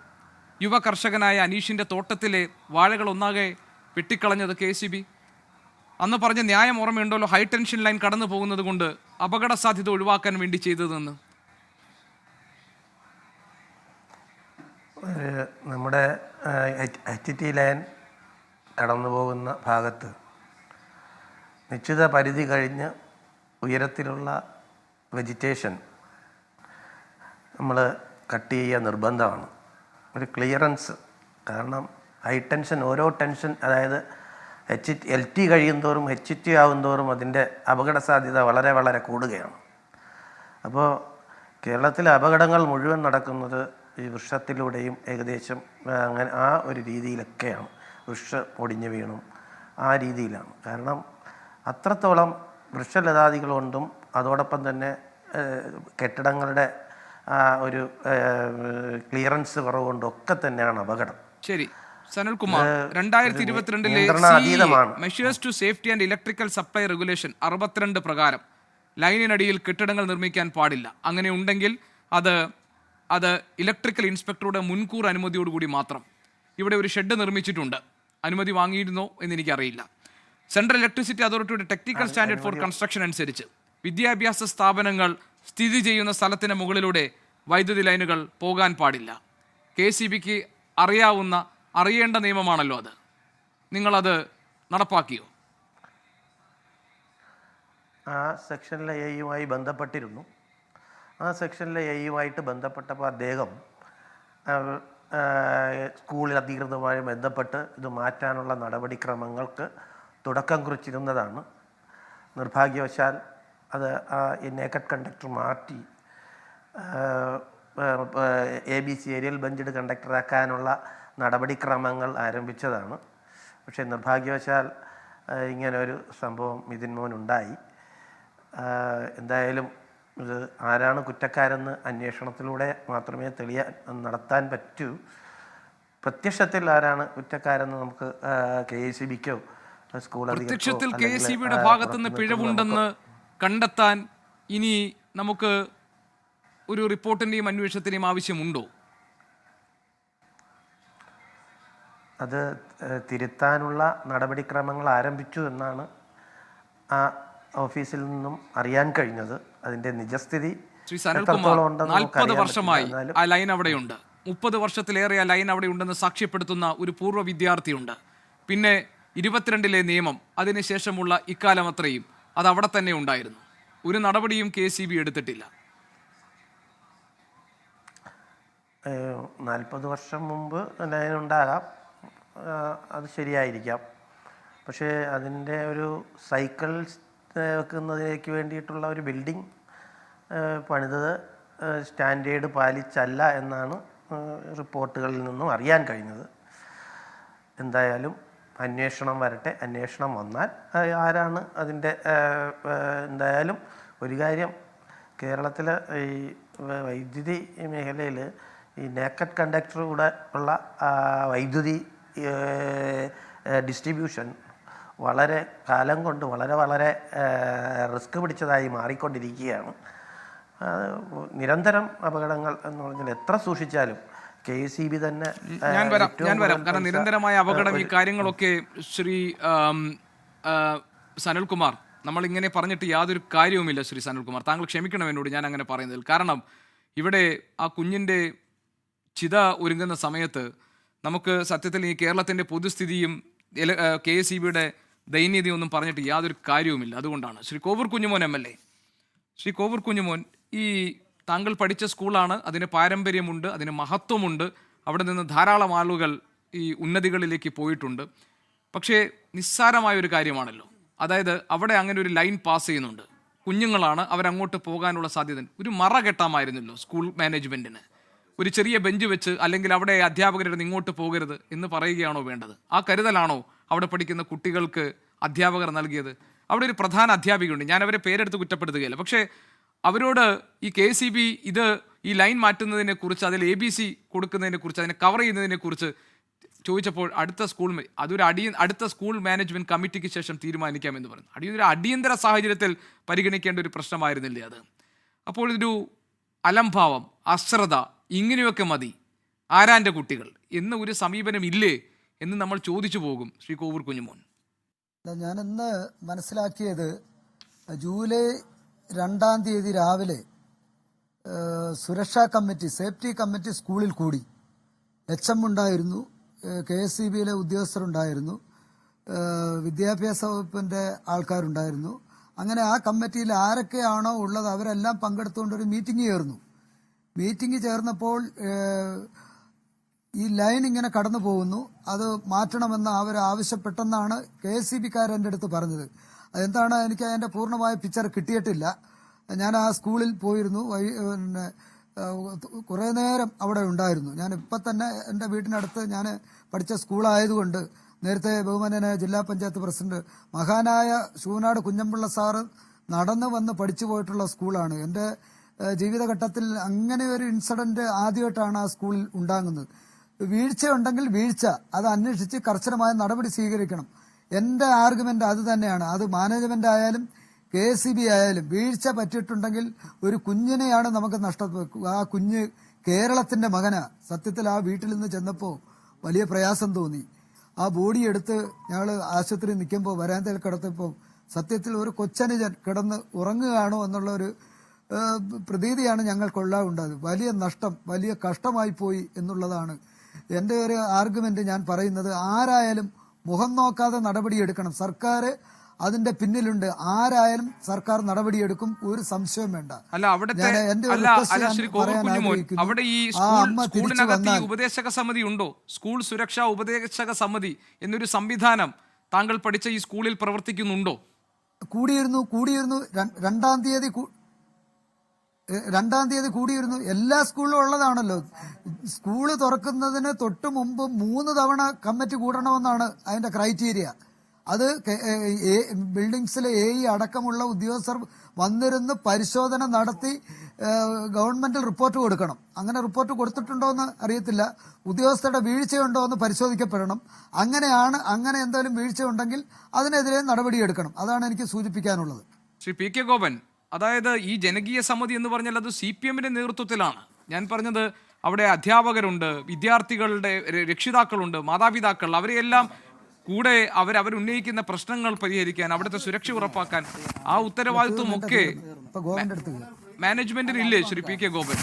യുവ കർഷകനായ അനീഷിൻ്റെ തോട്ടത്തിലെ വാഴകൾ ഒന്നാകെ വെട്ടിക്കളഞ്ഞത് KCB. അന്ന് പറഞ്ഞ ന്യായം ഓർമ്മയുണ്ടല്ലോ, ഹൈ ടെൻഷൻ ലൈൻ കടന്നു പോകുന്നത് കൊണ്ട് അപകട സാധ്യത ഒഴിവാക്കാൻ വേണ്ടി ചെയ്തതെന്ന്. നമ്മുടെ HT ലൈൻ കടന്നു പോകുന്ന ഭാഗത്ത് നിശ്ചിത പരിധി കഴിഞ്ഞ് ഉയരത്തിലുള്ള വെജിറ്റേഷൻ നമ്മൾ കട്ട് ചെയ്യുക നിർബന്ധമാണ്. ഒരു ക്ലിയറൻസ്, കാരണം ഹൈ ടെൻഷൻ, ഓരോ ടെൻഷൻ, അതായത് LT കഴിയുന്തോറും HT ആവുന്തോറും അതിൻ്റെ അപകട സാധ്യത വളരെ വളരെ കൂടുകയാണ്. അപ്പോൾ കേരളത്തിലെ അപകടങ്ങൾ മുഴുവൻ നടക്കുന്നത് ഈ വൃക്ഷത്തിലൂടെയും ഏകദേശം അങ്ങനെ ആ ഒരു രീതിയിലൊക്കെയാണ്. വൃക്ഷം ഒടിഞ്ഞു വീണും ആ രീതിയിലാണ്. കാരണം അത്രത്തോളം വൃക്ഷലതാദികൾ കൊണ്ടും അതോടൊപ്പം തന്നെ കെട്ടിടങ്ങളുടെ ഒരു ക്ലിയറൻസ് കുറവുകൊണ്ടും ഒക്കെ തന്നെയാണ് അപകടം. ശരി Sanalkumar, 2022 measures to safety and electrical supply regulation 62 പ്രകാരം ലൈനിനടിയിൽ കെട്ടിടങ്ങൾ നിർമ്മിക്കാൻ പാടില്ല. അങ്ങനെ ഉണ്ടെങ്കിൽ അത് ഇലക്ട്രിക്കൽ ഇൻസ്പെക്ടറുടെ മുൻകൂർ അനുമതിയോടുകൂടി മാത്രം. ഇവിടെ ഒരു ഷെഡ് നിർമ്മിച്ചിട്ടുണ്ട്, അനുമതി വാങ്ങിയിരുന്നോ എന്ന് എനിക്കറിയില്ല. സെൻട്രൽ ഇലക്ട്രിസിറ്റി അതോറിറ്റിയുടെ ടെക്നിക്കൽ സ്റ്റാൻഡേർഡ് ഫോർ കൺസ്ട്രക്ഷൻ അനുസരിച്ച് വിദ്യാഭ്യാസ സ്ഥാപനങ്ങൾ സ്ഥിതി ചെയ്യുന്ന സ്ഥലത്തിന് മുകളിലൂടെ വൈദ്യുതി ലൈനുകൾ പോകാൻ പാടില്ല. KCBക്ക് അറിയേണ്ട നിയമമാണല്ലോ അത്. നിങ്ങളത് നടപ്പാക്കിയോ? ആ സെക്ഷനിലെ എയുമായി ബന്ധപ്പെട്ടിരുന്നു. ആ സെക്ഷനിലെ എയുമായിട്ട് ബന്ധപ്പെട്ടപ്പോൾ അദ്ദേഹം സ്കൂളിൽ അധികൃതമായി ബന്ധപ്പെട്ട് ഇത് മാറ്റാനുള്ള നടപടിക്രമങ്ങൾക്ക് തുടക്കം കുറിച്ചിരുന്നതാണ്. നിർഭാഗ്യവശാൽ അത് നേക്കഡ് കണ്ടക്ടർ മാറ്റി ABC ഏരിയൽ ബെഞ്ച്ഡ് കണ്ടക്ടറാക്കാനുള്ള നടപടിക്രമങ്ങൾ ആരംഭിച്ചതാണ്. പക്ഷേ നിർഭാഗ്യവശാൽ ഇങ്ങനൊരു സംഭവം മിഥുൻ മോനുണ്ടായി. എന്തായാലും ഇത് ആരാണ് കുറ്റക്കാരെന്ന് അന്വേഷണത്തിലൂടെ മാത്രമേ നടത്താൻ പറ്റൂ. പ്രത്യക്ഷത്തിൽ ആരാണ് കുറ്റക്കാരെന്ന് നമുക്ക് KCBക്കോ സ്കൂൾ പ്രത്യക്ഷത്തിൽ KCBയുടെ ഭാഗത്തുനിന്ന് പിഴവുണ്ടെന്ന് കണ്ടെത്താൻ ഇനി നമുക്ക് ഒരു റിപ്പോർട്ടിൻ്റെയും അന്വേഷണത്തിൻ്റെയും ആവശ്യമുണ്ടോ? അത് തിരുത്താനുള്ള നടപടിക്രമങ്ങൾ ആരംഭിച്ചു എന്നാണ് ആ ഓഫീസിൽ നിന്നും അറിയാൻ കഴിഞ്ഞത്. അതിൻ്റെ നിജസ്ഥിതി ശ്രീ സനൽകുമാർ, 40 വർഷമായി ആ ലൈൻ അവിടെയുണ്ട്. 30 വർഷത്തിലേറെ ആ ലൈൻ അവിടെ ഉണ്ടെന്ന് സാക്ഷ്യപ്പെടുത്തുന്ന ഒരു പൂർവ്വ വിദ്യാർത്ഥിയുണ്ട്. പിന്നെ 22 നിയമം, അതിനുശേഷമുള്ള ഇക്കാലം അത്രയും അത് അവിടെ തന്നെ ഉണ്ടായിരുന്നു. ഒരു നടപടിയും KCB എടുത്തിട്ടില്ല. 40 വർഷം മുമ്പ് ലൈൻ ഉണ്ടാകാം, അത് ശരിയായിരിക്കാം. പക്ഷേ അതിൻ്റെ ഒരു സൈക്കിൾ വെക്കുന്നതിലേക്ക് വേണ്ടിയിട്ടുള്ള ഒരു ബിൽഡിംഗ് പണിതത് സ്റ്റാൻഡേർഡ് പാലിച്ചല്ല എന്നാണ് റിപ്പോർട്ടുകളിൽ നിന്നും അറിയാൻ കഴിഞ്ഞത്. എന്തായാലും അന്വേഷണം വരട്ടെ. അന്വേഷണം വന്നാൽ ആരാണ് അതിൻ്റെ എന്തായാലും ഒരു കാര്യം, കേരളത്തിലെ ഈ വൈദ്യുതി മേഖലയിൽ ഈ നേക്കഡ് കണ്ടക്ടർ കൂടെ ഉള്ള വൈദ്യുതി ഡിസ്ട്രിബ്യൂഷൻ വളരെ കാലം കൊണ്ട് വളരെ റിസ്ക് പിടിച്ചതായി മാറിക്കൊണ്ടിരിക്കുകയാണ്. നിരന്തരം അപകടങ്ങൾ എന്ന് പറഞ്ഞാൽ എത്ര സൂക്ഷിച്ചാലും KCB തന്നെ ഞാൻ വരാം കാരണം നിരന്തരമായ അപകടം, ഈ കാര്യങ്ങളൊക്കെ ശ്രീ സനൽകുമാർ, നമ്മൾ ഇങ്ങനെ പറഞ്ഞിട്ട് യാതൊരു കാര്യവുമില്ല. ശ്രീ സനൽകുമാർ, താങ്കൾ ക്ഷമിക്കണം എന്നോട് ഞാൻ അങ്ങനെ പറയുന്നതിൽ. കാരണം ഇവിടെ ആ കുഞ്ഞിൻ്റെ ചിത ഒരുങ്ങുന്ന സമയത്ത് നമുക്ക് സത്യത്തിൽ ഈ കേരളത്തിൻ്റെ പൊതുസ്ഥിതിയും KCBയുടെ ദൈന്യതയൊന്നും പറഞ്ഞിട്ട് യാതൊരു കാര്യവുമില്ല. അതുകൊണ്ടാണ് ശ്രീ കോവൂർ കുഞ്ഞുമോൻ MLA, ശ്രീ കോവൂർ കുഞ്ഞുമോൻ, ഈ താങ്കൾ പഠിച്ച സ്കൂളാണ്, അതിന് പാരമ്പര്യമുണ്ട്, അതിന് മഹത്വമുണ്ട്, അവിടെ നിന്ന് ധാരാളം ആളുകൾ ഈ ഉന്നതികളിലേക്ക് പോയിട്ടുണ്ട്. പക്ഷേ നിസ്സാരമായൊരു കാര്യമാണല്ലോ, അതായത് അവിടെ അങ്ങനെ ഒരു ലൈൻ പാസ് ചെയ്യുന്നുണ്ട്, കുഞ്ഞുങ്ങളാണ്, അവരങ്ങോട്ട് പോകാനുള്ള സാധ്യത. ഒരു മറ കെട്ടാമായിരുന്നല്ലോ സ്കൂൾ മാനേജ്മെൻറ്റിന്. ഒരു ചെറിയ ബെഞ്ച് വെച്ച്, അല്ലെങ്കിൽ അവിടെ അധ്യാപകരുടെ ഇങ്ങോട്ട് പോകരുത് എന്ന് പറയുകയാണോ വേണ്ടത്? ആ കരുതലാണോ അവിടെ പഠിക്കുന്ന കുട്ടികൾക്ക് അധ്യാപകർ നൽകിയത്? അവിടെ ഒരു പ്രധാന അധ്യാപികയുണ്ട്, ഞാൻ അവരെ പേരെടുത്ത് കുറ്റപ്പെടുത്തുകയില്ല. പക്ഷേ അവരോട് ഈ KCB ഈ ലൈൻ മാറ്റുന്നതിനെ കുറിച്ച്, അതിൽ ABC കൊടുക്കുന്നതിനെ കുറിച്ച്, അതിനെ കവർ ചെയ്യുന്നതിനെ കുറിച്ച് ചോദിച്ചപ്പോൾ അടുത്ത സ്കൂൾ മാനേജ്മെന്റ് കമ്മിറ്റിക്ക് ശേഷം തീരുമാനിക്കാമെന്ന് പറഞ്ഞു. ഒരു അടിയന്തര സാഹചര്യത്തിൽ പരിഗണിക്കേണ്ട ഒരു പ്രശ്നമായിരുന്നില്ലേ അത്? അപ്പോൾ ഇതൊരു അലംഭാവം, അശ്രദ്ധ, ഇങ്ങനെയൊക്കെ മതി ആരാൻ്റെ കുട്ടികൾ എന്ന ഒരു സമീപനം ഇല്ലേ എന്ന് നമ്മൾ ചോദിച്ചു പോകും. ശ്രീ കോവൂർ കുഞ്ഞുമോൻ, ഞാനിന്ന് മനസ്സിലാക്കിയത് ജൂലൈ 2-ാം തീയതി രാവിലെ സുരക്ഷാ കമ്മിറ്റി, സേഫ്റ്റി കമ്മിറ്റി സ്കൂളിൽ കൂടി. HM ഉണ്ടായിരുന്നു, KSCBയിലെ ഉദ്യോഗസ്ഥരുണ്ടായിരുന്നു, വിദ്യാഭ്യാസ വകുപ്പിൻ്റെ ആൾക്കാരുണ്ടായിരുന്നു. അങ്ങനെ ആ കമ്മിറ്റിയിൽ ആരൊക്കെയാണോ ഉള്ളത് അവരെല്ലാം പങ്കെടുത്തുകൊണ്ടൊരു മീറ്റിംഗ് ചേർന്നു. മീറ്റിംഗ് ചേർന്നപ്പോൾ ഈ ലൈൻ ഇങ്ങനെ കടന്നു പോകുന്നു, അത് മാറ്റണമെന്ന് അവർ ആവശ്യപ്പെട്ടെന്നാണ് KSEBക്കാർ എൻ്റെ അടുത്ത് പറഞ്ഞത്. അതെന്താണ് എനിക്ക് അതിൻ്റെ പൂർണ്ണമായ പിക്ചർ കിട്ടിയിട്ടില്ല. ഞാൻ ആ സ്കൂളിൽ പോയിരുന്നു, പിന്നെ കുറേ നേരം അവിടെ ഉണ്ടായിരുന്നു. ഞാൻ ഇപ്പം തന്നെ എൻ്റെ വീടിനടുത്ത് ഞാൻ പഠിച്ച സ്കൂളായതുകൊണ്ട് നേരത്തെ ബഹുമാന്യനായ ജില്ലാ പഞ്ചായത്ത് പ്രസിഡന്റ് മഹാനായ ശൂനാട് കുഞ്ഞമ്പിള്ള സാറ് നടന്നു വന്ന് പഠിച്ചു പോയിട്ടുള്ള സ്കൂളാണ്. എൻ്റെ ജീവിതഘട്ടത്തിൽ അങ്ങനെ ഒരു ഇൻസിഡന്റ് ആദ്യമായിട്ടാണ് ആ സ്കൂളിൽ ഉണ്ടാകുന്നത്. വീഴ്ചയുണ്ടെങ്കിൽ വീഴ്ച അത് അന്വേഷിച്ച് കർശനമായ നടപടി സ്വീകരിക്കണം. എൻ്റെ ആർഗ്യുമെന്റ് അത് തന്നെയാണ്. അത് മാനേജ്മെന്റ് ആയാലും KSEB ആയാലും വീഴ്ച പറ്റിയിട്ടുണ്ടെങ്കിൽ ഒരു കുഞ്ഞിനെയാണ് നമുക്ക് നഷ്ടപ്പെട്ടു. ആ കുഞ്ഞ് കേരളത്തിന്റെ മകനാ. സത്യത്തിൽ ആ വീട്ടിൽ നിന്ന് ചെന്നപ്പോൾ വലിയ പ്രയാസം തോന്നി. ആ ബോഡി എടുത്ത് ഞങ്ങൾ ആശുപത്രിയിൽ നിൽക്കുമ്പോൾ വരാന്തയിൽ കിടത്തപ്പോൾ സത്യത്തിൽ ഒരു കൊച്ചനുജൻ കിടന്ന് ഉറങ്ങുകയാണോ എന്നുള്ള ഒരു പ്രതീതിയാണ് ഞങ്ങൾക്കുണ്ടായത്. വലിയ നഷ്ടം, വലിയ കഷ്ടമായി പോയി എന്നുള്ളതാണ് എൻ്റെ ഒരു ആർഗ്യുമെന്റ്. ഞാൻ പറയുന്നത് ആരായാലും മുഖം നോക്കാതെ നടപടിയെടുക്കണം. സർക്കാർ അതിന്റെ പിന്നിലുണ്ട്. ആരായാലും സർക്കാർ നടപടിയെടുക്കും, ഒരു സംശയം വേണ്ട. അല്ല അവിടെ ഈ സ്കൂളിനകത്ത് ഉപദേശക സമിതി ഉണ്ടോ? സ്കൂൾ സുരക്ഷാ ഉപദേശക സമിതി എന്നൊരു സംവിധാനം താങ്കൾ പഠിച്ച ഈ സ്കൂളിൽ പ്രവർത്തിക്കുന്നുണ്ടോ? കൂടിയിരുന്നു 2-ാം തീയതി കൂടിയിരുന്നു. എല്ലാ സ്കൂളിലും ഉള്ളതാണല്ലോ. സ്കൂള് തുറക്കുന്നതിന് തൊട്ട് മുമ്പ് 3 തവണ കമ്മിറ്റി കൂടണമെന്നാണ് അതിന്റെ ക്രൈറ്റീരിയ. അത് ബിൽഡിംഗ്സിലെ AE അടക്കമുള്ള ഉദ്യോഗസ്ഥർ വന്നിരുന്ന് പരിശോധന നടത്തി ഗവൺമെന്റിൽ റിപ്പോർട്ട് കൊടുക്കണം. അങ്ങനെ റിപ്പോർട്ട് കൊടുത്തിട്ടുണ്ടോ എന്ന് അറിയത്തില്ല. ഉദ്യോഗസ്ഥരുടെ വീഴ്ചയുണ്ടോ എന്ന് പരിശോധിക്കപ്പെടണം. അങ്ങനെ എന്തെങ്കിലും വീഴ്ച ഉണ്ടെങ്കിൽ അതിനെതിരെ നടപടിയെടുക്കണം. അതാണ് എനിക്ക് സൂചിപ്പിക്കാനുള്ളത്. ശ്രീ PK ഗോപൻ, അതായത് ഈ ജനകീയ സമിതി എന്ന് പറഞ്ഞാൽ അത് CPMന്റെ നേതൃത്വത്തിലാണ്. ഞാൻ പറഞ്ഞത് അവിടെ അധ്യാപകരുണ്ട്, വിദ്യാർത്ഥികളുടെ രക്ഷിതാക്കളുണ്ട്, മാതാപിതാക്കൾ, അവരെയെല്ലാം കൂടെ അവരുന്നയിക്കുന്ന പ്രശ്നങ്ങൾ പരിഹരിക്കാൻ, അവിടുത്തെ സുരക്ഷ ഉറപ്പാക്കാൻ ആ ഉത്തരവാദിത്വം ഒക്കെ മാനേജ്മെന്റിന് ഇല്ലേ ശ്രീ PK ഗോപൻ?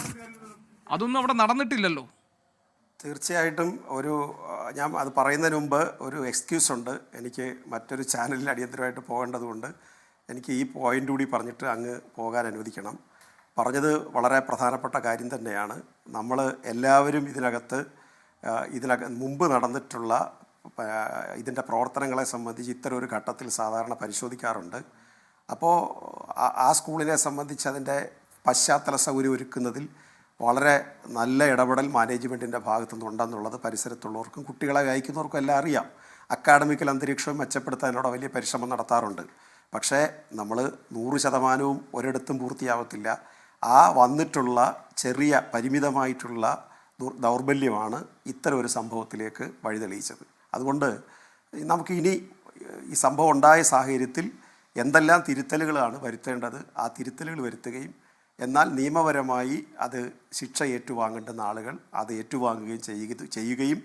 അതൊന്നും അവിടെ നടന്നിട്ടില്ലല്ലോ. തീർച്ചയായിട്ടും ഞാൻ അത് പറയുന്നതിന് മുമ്പ് ഒരു എക്സ്ക്യൂസ് ഉണ്ട്. എനിക്ക് മറ്റൊരു ചാനലിൽ അടിയന്തരമായിട്ട് പോകേണ്ടതുകൊണ്ട് എനിക്ക് ഈ പോയിന്റ് കൂടി പറഞ്ഞിട്ട് അങ്ങ് പോകാൻ അനുവദിക്കണം. പറഞ്ഞത് വളരെ പ്രധാനപ്പെട്ട കാര്യം തന്നെയാണ്. നമ്മൾ എല്ലാവരും ഇതിനകത്ത് മുമ്പ് നടന്നിട്ടുള്ള ഇതിൻ്റെ പ്രവർത്തനങ്ങളെ സംബന്ധിച്ച് ഇത്തരം ഒരു ഘട്ടത്തിൽ സാധാരണ പരിശോധിക്കാറുണ്ട്. അപ്പോൾ ആ സ്കൂളിനെ സംബന്ധിച്ച് അതിൻ്റെ പശ്ചാത്തല സൗകര്യം ഒരുക്കുന്നതിൽ വളരെ നല്ല ഇടപെടൽ മാനേജ്മെൻറ്റിൻ്റെ ഭാഗത്തു നിന്നുണ്ടെന്നുള്ളത് പരിസരത്തുള്ളവർക്കും കുട്ടികളെ അയക്കുന്നവർക്കും എല്ലാം അറിയാം. അക്കാഡമിക്കൽ അന്തരീക്ഷവും മെച്ചപ്പെടുത്താനുള്ള വലിയ പരിശ്രമം നടത്താറുണ്ട്. പക്ഷേ നമ്മൾ 100% ഒരിടത്തും പൂർത്തിയാവത്തില്ല. ആ വന്നിട്ടുള്ള ചെറിയ പരിമിതമായിട്ടുള്ള ദൗർബല്യമാണ് ഇത്തരം ഒരു സംഭവത്തിലേക്ക് വഴിതെളിയിച്ചത്. അതുകൊണ്ട് നമുക്ക് ഇനി ഈ സംഭവം ഉണ്ടായ സാഹചര്യത്തിൽ എന്തെല്ലാം തിരുത്തലുകളാണ് വരുത്തേണ്ടത് ആ തിരുത്തലുകൾ വരുത്തുകയും എന്നാൽ നിയമപരമായി അത് ശിക്ഷ ഏറ്റുവാങ്ങേണ്ടുന്ന ആളുകൾ അത് ഏറ്റുവാങ്ങുകയും ചെയ്യുകയും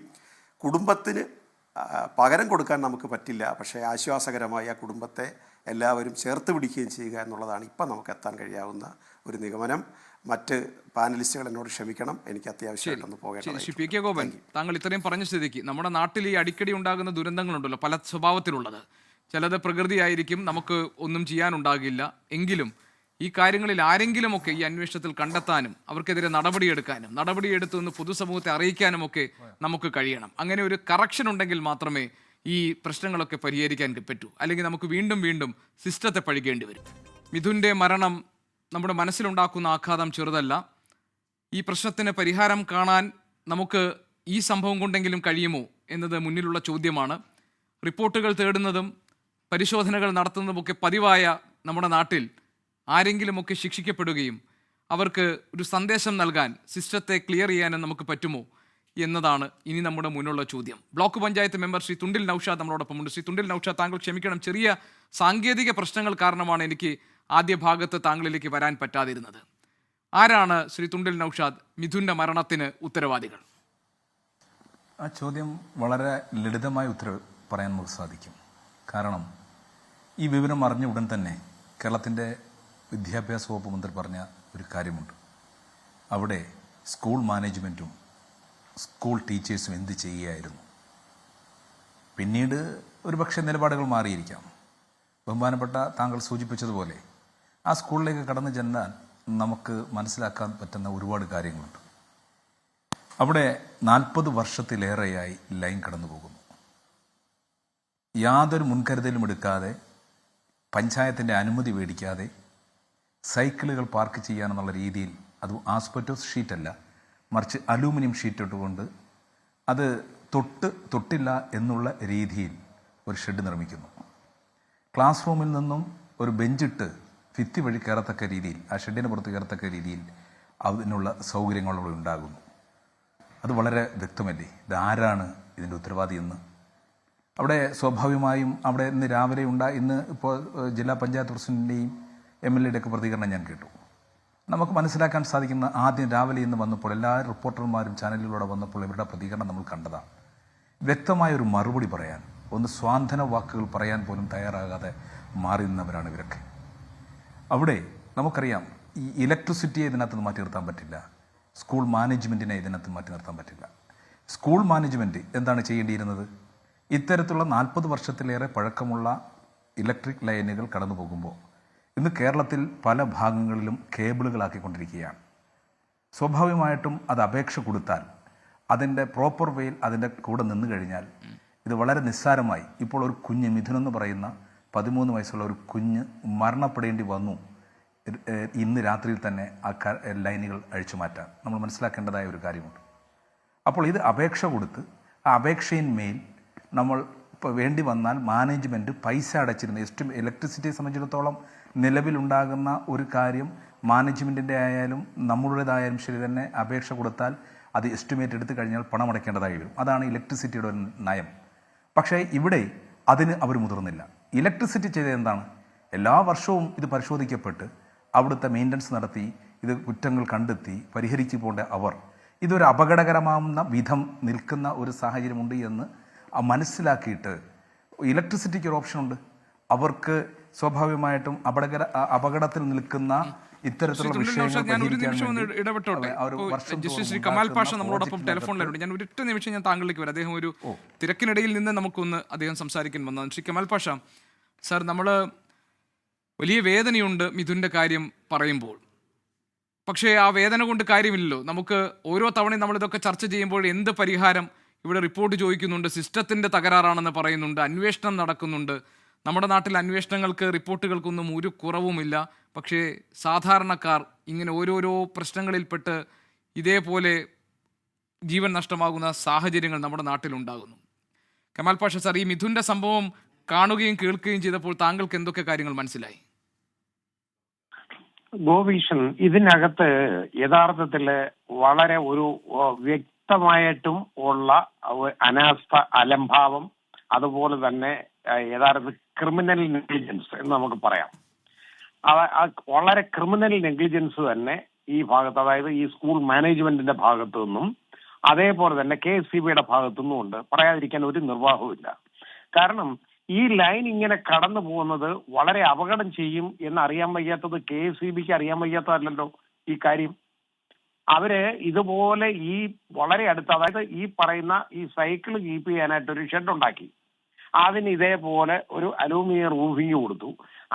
കുടുംബത്തിന് പകരം കൊടുക്കാൻ നമുക്ക് പറ്റില്ല, പക്ഷേ ആശ്വാസകരമായി ആ കുടുംബത്തെ എല്ലാവരും ചേർത്ത് പിടിക്കുകയും ചെയ്യുക എന്നുള്ളതാണ് ഇപ്പം നമുക്ക് എത്താൻ കഴിയാവുന്ന ഒരു നിഗമനം. മറ്റ് പാനലിസ്റ്റുകൾ എന്നോട് ക്ഷമിക്കണം, എനിക്ക് അത്യാവശ്യമായിട്ടൊന്ന് പോകേണ്ടത്. ശ്രീ PK ഗോപൻ, താങ്കൾ ഇത്രയും പറഞ്ഞ സ്ഥിതിക്ക് നമ്മുടെ നാട്ടിൽ ഈ അടിക്കടി ഉണ്ടാകുന്ന ദുരന്തങ്ങളുണ്ടല്ലോ, പല സ്വഭാവത്തിലുള്ളത്. ചിലത് പ്രകൃതിയായിരിക്കും, നമുക്ക് ഒന്നും ചെയ്യാനുണ്ടാകില്ല. എങ്കിലും ഈ കാര്യങ്ങളിൽ ആരെങ്കിലുമൊക്കെ ഈ അന്വേഷണത്തിൽ കണ്ടെത്താനും അവർക്കെതിരെ നടപടിയെടുക്കാനും നടപടിയെടുത്തുനിന്ന് പൊതുസമൂഹത്തെ അറിയിക്കാനും ഒക്കെ നമുക്ക് കഴിയണം. അങ്ങനെ ഒരു കറക്ഷൻ ഉണ്ടെങ്കിൽ മാത്രമേ ഈ പ്രശ്നങ്ങളൊക്കെ പരിഹരിക്കാൻ പറ്റൂ. അല്ലെങ്കിൽ നമുക്ക് വീണ്ടും വീണ്ടും സിസ്റ്റത്തെ പഴിക്കേണ്ടി വരും. മിഥുൻ്റെ മരണം നമ്മുടെ മനസ്സിലുണ്ടാക്കുന്ന ആഘാതം ചെറുതല്ല. ഈ പ്രശ്നത്തിന് പരിഹാരം കാണാൻ നമുക്ക് ഈ സംഭവം കൊണ്ടെങ്കിലും കഴിയുമോ എന്നത് മുന്നിലുള്ള ചോദ്യമാണ്. റിപ്പോർട്ടുകൾ തേടുന്നതും പരിശോധനകൾ നടത്തുന്നതുമൊക്കെ പതിവായ നമ്മുടെ നാട്ടിൽ ആരെങ്കിലുമൊക്കെ ശിക്ഷിക്കപ്പെടുകയും അവർക്ക് ഒരു സന്ദേശം നൽകാൻ, സിസ്റ്റത്തെ ക്ലിയർ ചെയ്യാനും നമുക്ക് പറ്റുമോ എന്നതാണ് ഇനി നമ്മുടെ മുന്നിലുള്ള ചോദ്യം. ബ്ലോക്ക് പഞ്ചായത്ത് മെമ്പർ ശ്രീ തുണ്ടിൽ നൌഷാദ് നമ്മളോടൊപ്പമുണ്ട്. ശ്രീ തുണ്ടിൽ നൌഷാദ്, താങ്കൾ ക്ഷമിക്കണം, ചെറിയ സാങ്കേതിക പ്രശ്നങ്ങൾ കാരണമാണ് എനിക്ക് ആദ്യ ഭാഗത്ത് താങ്കളിലേക്ക് വരാൻ പറ്റാതിരുന്നത്. ആരാണ് ശ്രീ തുണ്ടിൽ നൌഷാദ് മിഥുൻ്റെ മരണത്തിന് ഉത്തരവാദികൾ? ആ ചോദ്യം വളരെ ലളിതമായി പറയാൻ നമുക്ക് സാധിക്കും. കാരണം ഈ വിവരം അറിഞ്ഞ ഉടൻ തന്നെ കേരളത്തിൻ്റെ വിദ്യാഭ്യാസ വകുപ്പ് മന്ത്രി പറഞ്ഞ ഒരു കാര്യമുണ്ട്. അവിടെ സ്കൂൾ മാനേജ്മെൻറ്റും സ്കൂൾ ടീച്ചേഴ്സും എന്ത് ചെയ്യുകയായിരുന്നു. പിന്നീട് ഒരുപക്ഷെ നിലപാടുകൾ മാറിയിരിക്കാം. ബഹുമാനപ്പെട്ട താങ്കൾ സൂചിപ്പിച്ചതുപോലെ ആ സ്കൂളിലേക്ക് കടന്നു ചെന്നാൽ നമുക്ക് മനസ്സിലാക്കാൻ പറ്റുന്ന ഒരുപാട് കാര്യങ്ങളുണ്ട്. അവിടെ 40 വർഷത്തിലേറെയായി ലൈൻ കടന്നു പോകുന്നു. യാതൊരു മുൻകരുതലും എടുക്കാതെ, പഞ്ചായത്തിൻ്റെ അനുമതി മേടിക്കാതെ സൈക്കിളുകൾ പാർക്ക് ചെയ്യാനെന്നുള്ള രീതിയിൽ, അത് ആസ്പെറ്റോസ് ഷീറ്റല്ല, മറിച്ച് അലൂമിനിയം ഷീറ്റ് ഇട്ടുകൊണ്ട് അത് തൊട്ടില്ല എന്നുള്ള രീതിയിൽ ഒരു ഷെഡ് നിർമ്മിക്കുന്നു. ക്ലാസ് റൂമിൽ നിന്നും ഒരു ബെഞ്ചിട്ട് ഭിത്തി വഴി കയറത്തക്ക രീതിയിൽ, ആ ഷെഡിന് പുറത്ത് കയറത്തക്ക രീതിയിൽ അതിനുള്ള സൗകര്യങ്ങളോട് ഉണ്ടാകുന്നു. അത് വളരെ വ്യക്തമല്ലേ, ഇതാരാണ് ഇതിൻ്റെ ഉത്തരവാദി എന്ന്? അവിടെ സ്വാഭാവികമായും അവിടെ ഇന്ന് രാവിലെ ഇന്ന് ഇപ്പോൾ ജില്ലാ പഞ്ചായത്ത് പ്രസിഡന്റിൻ്റെയും MLA ഒക്കെ പ്രതികരണം ഞാൻ കേട്ടു. നമുക്ക് മനസ്സിലാക്കാൻ സാധിക്കുന്ന, ആദ്യം രാവിലെ ഇന്ന് വന്നപ്പോൾ എല്ലാ റിപ്പോർട്ടർമാരും ചാനലിലൂടെ വന്നപ്പോൾ ഇവരുടെ പ്രതികരണം നമ്മൾ കണ്ടതാണ്. വ്യക്തമായൊരു മറുപടി പറയാൻ, ഒന്ന് സ്വാന്തന വാക്കുകൾ പറയാൻ പോലും തയ്യാറാകാതെ മാറി നിന്നവരാണ് ഇവരൊക്കെ. അവിടെ നമുക്കറിയാം, ഈ ഇലക്ട്രിസിറ്റിയെ ഇതിനകത്ത് മാറ്റി നിർത്താൻ പറ്റില്ല, സ്കൂൾ മാനേജ്മെൻറ്റിനെ ഇതിനകത്ത് മാറ്റി നിർത്താൻ പറ്റില്ല. സ്കൂൾ മാനേജ്മെൻറ്റ് എന്താണ് ചെയ്യേണ്ടിയിരുന്നത്? ഇത്തരത്തിലുള്ള 40 വർഷത്തിലേറെ പഴക്കമുള്ള ഇലക്ട്രിക് ലൈനുകൾ കടന്നു പോകുമ്പോൾ ഇന്ന് കേരളത്തിൽ പല ഭാഗങ്ങളിലും കേബിളുകളാക്കിക്കൊണ്ടിരിക്കുകയാണ്. സ്വാഭാവികമായിട്ടും അത് അപേക്ഷ കൊടുത്താൽ, അതിൻ്റെ പ്രോപ്പർ വേയിൽ അതിൻ്റെ കൂടെ നിന്ന് കഴിഞ്ഞാൽ ഇത് വളരെ നിസ്സാരമായി, ഇപ്പോൾ ഒരു കുഞ്ഞ് മിഥുൻ എന്ന് പറയുന്ന 13 വയസ്സുള്ള ഒരു കുഞ്ഞ് മരണപ്പെടേണ്ടി വന്നു ഇന്ന് രാത്രിയിൽ തന്നെ ആ ലൈനുകൾ അഴിച്ചു മാറ്റാൻ. നമ്മൾ മനസ്സിലാക്കേണ്ടതായ ഒരു കാര്യമുണ്ട്. അപ്പോൾ ഇത് അപേക്ഷ കൊടുത്ത്, ആ അപേക്ഷയിന്മേൽ നമ്മൾ ഇപ്പോൾ വേണ്ടി വന്നാൽ മാനേജ്മെൻറ്റ് പൈസ അടച്ചിരുന്ന ഇലക്ട്രിസിറ്റിയെ സംബന്ധിച്ചിടത്തോളം നിലവിലുണ്ടാകുന്ന ഒരു കാര്യം, മാനേജ്മെൻറ്റിൻ്റെ ആയാലും നമ്മുടേതായാലും ശരി തന്നെ അപേക്ഷ കൊടുത്താൽ അത് എസ്റ്റിമേറ്റ് എടുത്തു കഴിഞ്ഞാൽ പണം അടയ്ക്കേണ്ടതായി വരും. അതാണ് ഇലക്ട്രിസിറ്റിയുടെ ഒരു നയം. പക്ഷേ ഇവിടെ അതിന് അവർ മുതിർന്നില്ല. ഇലക്ട്രിസിറ്റി ചെയ്തത് എന്താണ്? എല്ലാ വർഷവും ഇത് പരിശോധിക്കപ്പെട്ട് അവിടുത്തെ മെയിൻ്റനൻസ് നടത്തി ഇത് കുറ്റങ്ങൾ കണ്ടെത്തി പരിഹരിച്ചു പോകേണ്ട അവർ ഇതൊരു അപകടകരമാവുന്ന വിധം നിൽക്കുന്ന ഒരു സാഹചര്യമുണ്ട് എന്ന് മനസ്സിലാക്കിയിട്ട്, ഇലക്ട്രിസിറ്റിക്ക് ഒരു ഓപ്ഷനുണ്ട്. അവർക്ക് സ്വാഭാവികമായിട്ടും അപകടത്തിൽ നിൽക്കുന്ന ഇത്തരത്തിലുള്ള ശ്രീ കമാൽ പാഷ നമ്മളോടൊപ്പം ടെലിഫോണിലുണ്ട്. ഞാൻ ഒരൊറ്റ നിമിഷം ഞാൻ താങ്കളിലേക്ക് വരാം. അദ്ദേഹം ഒരു തിരക്കിനിടയിൽ നിന്ന് നമുക്കൊന്ന് അദ്ദേഹം സംസാരിക്കാൻ വന്നതാണ്. ശ്രീ കമാൽ പാഷ സാർ, നമ്മൾ വലിയ വേദനയുണ്ട് മിഥുൻ്റെ കാര്യം പറയുമ്പോൾ. പക്ഷേ ആ വേദന കൊണ്ട് കാര്യമില്ലല്ലോ. നമുക്ക് ഓരോ തവണയും നമ്മളിതൊക്കെ ചർച്ച ചെയ്യുമ്പോൾ എന്ത് പരിഹാരം? ഇവിടെ റിപ്പോർട്ട് ചോദിക്കുന്നുണ്ട്, സിസ്റ്റത്തിൻ്റെ തകരാറാണെന്ന് പറയുന്നുണ്ട്, അന്വേഷണം നടക്കുന്നുണ്ട്. നമ്മുടെ നാട്ടിൽ അന്വേഷണങ്ങൾക്ക്, റിപ്പോർട്ടുകൾക്കൊന്നും ഒരു കുറവുമില്ല. പക്ഷേ സാധാരണക്കാർ ഇങ്ങനെ ഓരോരോ പ്രശ്നങ്ങളിൽപ്പെട്ട് ഇതേപോലെ ജീവൻ നഷ്ടമാകുന്ന സാഹചര്യങ്ങൾ നമ്മുടെ നാട്ടിലുണ്ടാകുന്നു. കമാൽ പാഷ സാർ, ഈ മിഥുൻ്റെ സംഭവം കാണുകയും കേൾക്കുകയും ചെയ്തപ്പോൾ താങ്കൾക്ക് എന്തൊക്കെ കാര്യങ്ങൾ മനസ്സിലായി? ഗോപീഷൻ, ഇതിനകത്ത് യഥാർത്ഥത്തില് വളരെ ഒരു വ്യക്തമായിട്ടും ഉള്ള അനാസ്ഥ, അലംഭാവം, അതുപോലെ തന്നെ യഥാർത്ഥ ക്രിമിനൽ നെഗ്ലിജൻസ് എന്ന് നമുക്ക് പറയാം. വളരെ ക്രിമിനൽ നെഗ്ലിജൻസ് തന്നെ ഈ ഭാഗത്ത്, അതായത് ഈ സ്കൂൾ മാനേജ്മെന്റിന്റെ ഭാഗത്തു നിന്നും അതേപോലെ തന്നെ KSCBയുടെ ഭാഗത്തു നിന്നും ഉണ്ട്. പറയാതിരിക്കാൻ ഒരു നിർവാഹവുമില്ല. കാരണം ഈ ലൈൻ ഇങ്ങനെ കടന്നു പോകുന്നത് വളരെ അപകടം ചെയ്യും എന്ന് അറിയാൻ വയ്യാത്തത് KSCBക്ക് അറിയാൻ വയ്യാത്തതല്ലല്ലോ ഈ കാര്യം. അവര് ഇതുപോലെ ഈ വളരെ അടുത്ത്, അതായത് ഈ പറയുന്ന ഈ സൈക്കിൾ കീപ്പ് ചെയ്യാനായിട്ട് ഒരു ഷെഡ് ഉണ്ടാക്കി. അതിന് ഇതേപോലെ ഒരു അലൂമിനിയം റൂഫിങ് കൊടുത്തു.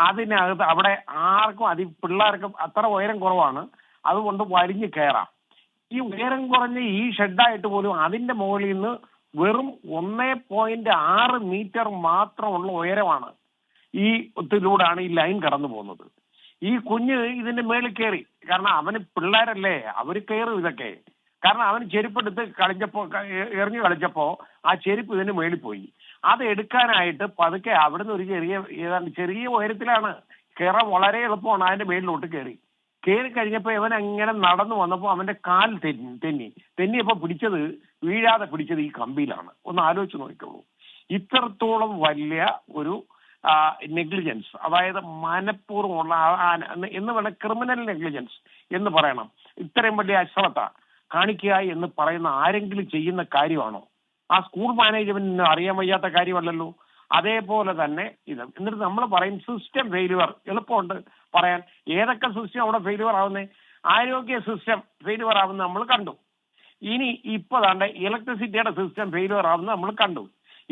അതിനകത്ത് അവിടെ ആർക്കും പിള്ളേർക്കും അത്ര ഉയരം കുറവാണ്, അതുകൊണ്ട് വലിഞ്ഞു കയറാം. ഈ ഉയരം കുറഞ്ഞ ഈ ഷെഡായിട്ട് പോലും അതിന്റെ മുകളിൽ നിന്ന് വെറും 1.6 മീറ്റർ മാത്രമുള്ള ഉയരമാണ് ഈ ത്തിലൂടെയാണ് ഈ ലൈൻ കടന്നു പോകുന്നത്. ഈ കുഞ്ഞ് ഇതിന്റെ മേളിൽ കയറി. കാരണം അവന് പിള്ളേരല്ലേ, അവര് കയറും ഇതൊക്കെ. കാരണം അവന് ചെരുപ്പെടുത്ത് എറിഞ്ഞു കളിച്ചപ്പോ ആ ചെരുപ്പ് ഇതിന്റെ മേളിൽ പോയി. അത് എടുക്കാനായിട്ട് പതുക്കെ അവിടുന്ന് ഒരു ചെറിയ ഉയരത്തിലാണ് കയറാൻ വളരെ എളുപ്പമാണ്. അതിന്റെ മേളിലോട്ട് കയറി കഴിഞ്ഞപ്പോ ഇവൻ അങ്ങനെ നടന്നു വന്നപ്പോ അവന്റെ കാൽ തെന്നിയപ്പോ വീഴാതെ പിടിച്ചത് ഈ കമ്പിയിലാണ്. ഒന്ന് ആലോചിച്ച് നോക്കിക്കോളൂ. ഇത്രത്തോളം വലിയ ഒരു നെഗ്ലിജൻസ്, അതായത് മനഃപൂർവ്വമുള്ള എന്ന് വേണം ക്രിമിനൽ നെഗ്ലിജൻസ് എന്ന് പറയണം. ഇത്രയും വലിയ അശ്രദ്ധ കാണിക്കുക എന്ന് പറയുന്ന ആരെങ്കിലും ചെയ്യുന്ന കാര്യമാണോ? ആ സ്കൂൾ മാനേജ്മെന്റിന് അറിയാൻ വയ്യാത്ത കാര്യമല്ലല്ലോ. അതേപോലെ തന്നെ എന്നിട്ട് നമ്മൾ പറയും സിസ്റ്റം ഫെയിലുവർ. എളുപ്പമുണ്ട് പറയാൻ. ഏതൊക്കെ സിസ്റ്റം അവിടെ ഫെയിലുവർ ആവുന്നേ? ആരോഗ്യ സിസ്റ്റം ഫെയിലുവർ ആവുന്ന നമ്മൾ കണ്ടു. ഇനി ഇപ്പൊ താണ്ട ഇലക്ട്രിസിറ്റിയുടെ സിസ്റ്റം ഫെയിലുവർ ആവുന്ന നമ്മൾ കണ്ടു.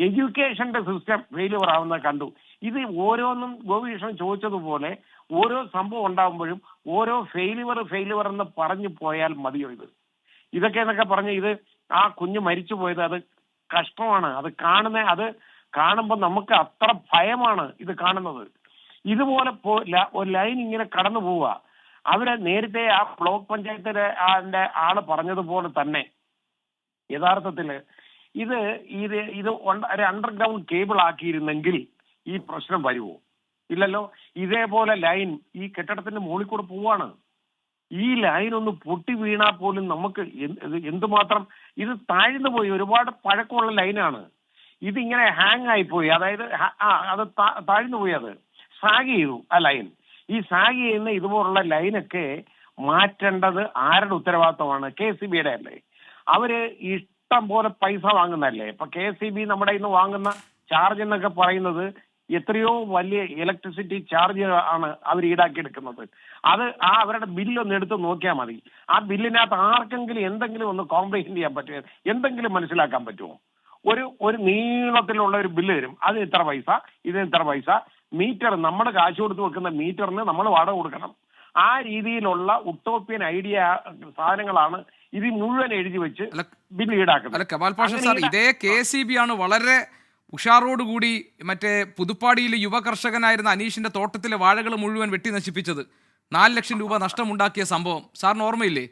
എഡ്യൂക്കേഷന്റെ സിസ്റ്റം ഫെയിലുവർ ആവുന്ന കണ്ടു. ഇത് ഓരോന്നും ഗോപീഷൻ ചോദിച്ചതുപോലെ ഓരോ സംഭവം ഉണ്ടാകുമ്പോഴും ഓരോ ഫെയിലുവർ എന്ന് പറഞ്ഞു പോയാൽ മതിയോ? ഇതൊക്കെ എന്നൊക്കെ പറഞ്ഞ് ഇത് ആ കുഞ്ഞ് മരിച്ചു പോയത് അത് കഷ്ടമാണ്. അത് കാണുമ്പോൾ നമുക്ക് അത്ര ഭയമാണ് ഇത് കാണുന്നത്. ഇതുപോലെ ഒരു ലൈൻ ഇങ്ങനെ കടന്നു പോവുക. അവര് നേരത്തെ ആ ബ്ലോക്ക് പഞ്ചായത്തിലെ അതിന്റെ ആള് പറഞ്ഞതുപോലെ തന്നെ യഥാർത്ഥത്തില് ഇത് ഒരു അണ്ടർഗ്രൗണ്ട് കേബിൾ ആക്കിയിരുന്നെങ്കിൽ ഈ പ്രശ്നം വരുമോ? ഇല്ലല്ലോ. ഇതേപോലെ ലൈൻ ഈ കെട്ടിടത്തിന്റെ മുകളിൽ കൂടെ പോവാണ്. ഈ ലൈൻ ഒന്ന് പൊട്ടി വീണാൽ പോലും നമുക്ക് എന്തുമാത്രം ഇത് താഴ്ന്നു പോയി. ഒരുപാട് പഴക്കമുള്ള ലൈനാണ്. ഇതിങ്ങനെ ഹാങ് ആയിപ്പോയി. അതായത് അത് താഴ്ന്നു പോയി. അത് സാഗ് ചെയ്തു ആ ലൈൻ. ഈ സാഗ് ചെയ്യുന്ന ഇതുപോലുള്ള ലൈനൊക്കെ മാറ്റേണ്ടത് ആരുടെ ഉത്തരവാദിത്തമാണ്? KCBയുടെ അല്ലേ? അവര് ഇഷ്ടം പോലെ പൈസ വാങ്ങുന്നല്ലേ. ഇപ്പൊ KCB നമ്മുടെ ഇന്ന് വാങ്ങുന്ന ചാർജ് എന്നൊക്കെ പറയുന്നത് എത്രയോ വലിയ ഇലക്ട്രിസിറ്റി ചാർജ് ആണ് അവർ ഈടാക്കിയെടുക്കുന്നത്. അത് അവരുടെ ബില്ലൊന്ന് എടുത്ത് നോക്കിയാൽ മതി. ആ ബില്ലിനകത്ത് ആർക്കെങ്കിലും എന്തെങ്കിലും ഒന്ന് കോംപ്രിഹെൻഡ് ചെയ്യാൻ പറ്റുമോ? എന്തെങ്കിലും മനസ്സിലാക്കാൻ പറ്റുമോ? ഒരു നീളത്തിലുള്ള ഒരു ബില്ല് വരും. അതിന് ഇത്ര പൈസ, ഇതിന് ഇത്ര പൈസ. മീറ്റർ നമ്മൾ കാശ് കൊടുത്ത് വെക്കുന്ന മീറ്ററിന് നമ്മൾ വാടക കൊടുക്കണം. ആ രീതിയിലുള്ള ഉട്ടോപ്യൻ ഐഡിയ സാധനങ്ങളാണ് ഇത് മുഴുവൻ എഴുതി വെച്ച് ബില്ല് ഈടാക്കുന്നത്. കമാൽ പാഷ സാർ, ഇതേ KCB ആണ് വളരെ ഉഷാറോടുകൂടി മറ്റേ പുതുപ്പാടിയിലെ യുവ കർഷകനായിരുന്ന അനീഷിന്റെ തോട്ടത്തിലെ വാഴകൾ മുഴുവൻ വെട്ടി നശിപ്പിച്ചത്. 4 ലക്ഷം രൂപ നഷ്ടമുണ്ടാക്കിയ സംഭവം സാറിന് ഓർമ്മയില്ലേ?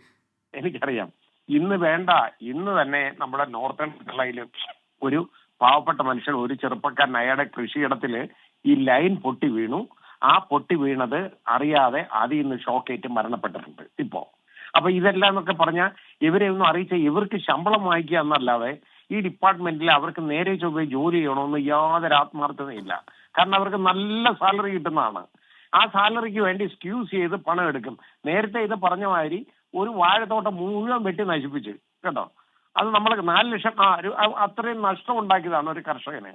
എനിക്കറിയാം. ഇന്ന് തന്നെ നമ്മുടെ നോർത്തേൺ കേരളയിൽ ഒരു പാവപ്പെട്ട മനുഷ്യൻ, ഒരു ചെറുപ്പക്കാരൻ, അയാളുടെ കൃഷിയിടത്തില് ഈ ലൈൻ പൊട്ടി വീണു. ആ പൊട്ടി വീണത് അറിയാതെ അതിൽ നിന്ന് ഷോക്കേറ്റ് മരണപ്പെട്ടിട്ടുണ്ട് ഇപ്പോ. അപ്പൊ ഇതെല്ലാം എന്നൊക്കെ പറഞ്ഞാൽ ഇവരെ ഒന്നും അറിയിച്ച ഇവർക്ക് ശമ്പളം വാങ്ങിക്കുക എന്നല്ലാതെ ഈ ഡിപ്പാർട്ട്മെന്റിൽ അവർക്ക് നേരെ ചൊവ്വേ ജോലി ചെയ്യണമെന്ന് യാതൊരു ആത്മാർത്ഥതയില്ല. കാരണം അവർക്ക് നല്ല സാലറി കിട്ടുന്നതാണ്. ആ സാലറിക്ക് വേണ്ടി എക്സ്ക്യൂസ് ചെയ്ത് പണം എടുക്കും. നേരത്തെ ഇത് പറഞ്ഞ മാതിരി ഒരു വാഴത്തോട്ടം മുഴുവൻ വെട്ടി നശിപ്പിച്ച് കേട്ടോ. അത് നമ്മൾ 4 ലക്ഷം അത്രയും നഷ്ടം ഉണ്ടാക്കിയതാണ് ഒരു കർഷകന്.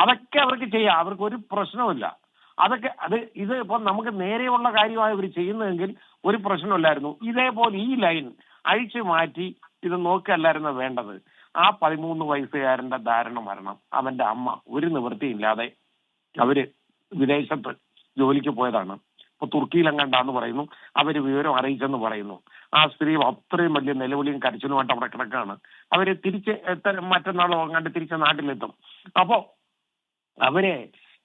അതൊക്കെ അവർക്ക് ചെയ്യാം. അവർക്ക് ഒരു പ്രശ്നമില്ല. ഇത് ഇപ്പൊ നമുക്ക് നേരെയുള്ള കാര്യമായി ഇവർ ചെയ്യുന്നതെങ്കിൽ ഒരു പ്രശ്നമില്ലായിരുന്നു. ഇതേപോലെ ഈ ലൈൻ അഴിച്ചു മാറ്റി ഇത് നോക്കല്ലായിരുന്നു വേണ്ടത്. ആ 13 വയസ്സുകാരന്റെ ദാരുണ മരണം. അവന്റെ അമ്മ ഒരു നിവൃത്തിയില്ലാതെ അവര് വിദേശത്ത് ജോലിക്ക് പോയതാണ്. ഇപ്പൊ തുർക്കിയിലെങ്ങാണ്ടാന്ന് പറയുന്നു. അവര് വിവരം അറിയിച്ചെന്ന് പറയുന്നു. ആ സ്ത്രീ അത്രയും വലിയ നിലവിളിയും കരച്ചിലുമായിട്ട് അവിടെ കിടക്കാണ്. അവര് മറ്റന്നാളോ അങ്ങാണ്ട് തിരിച്ച് നാട്ടിലെത്തും. അപ്പോ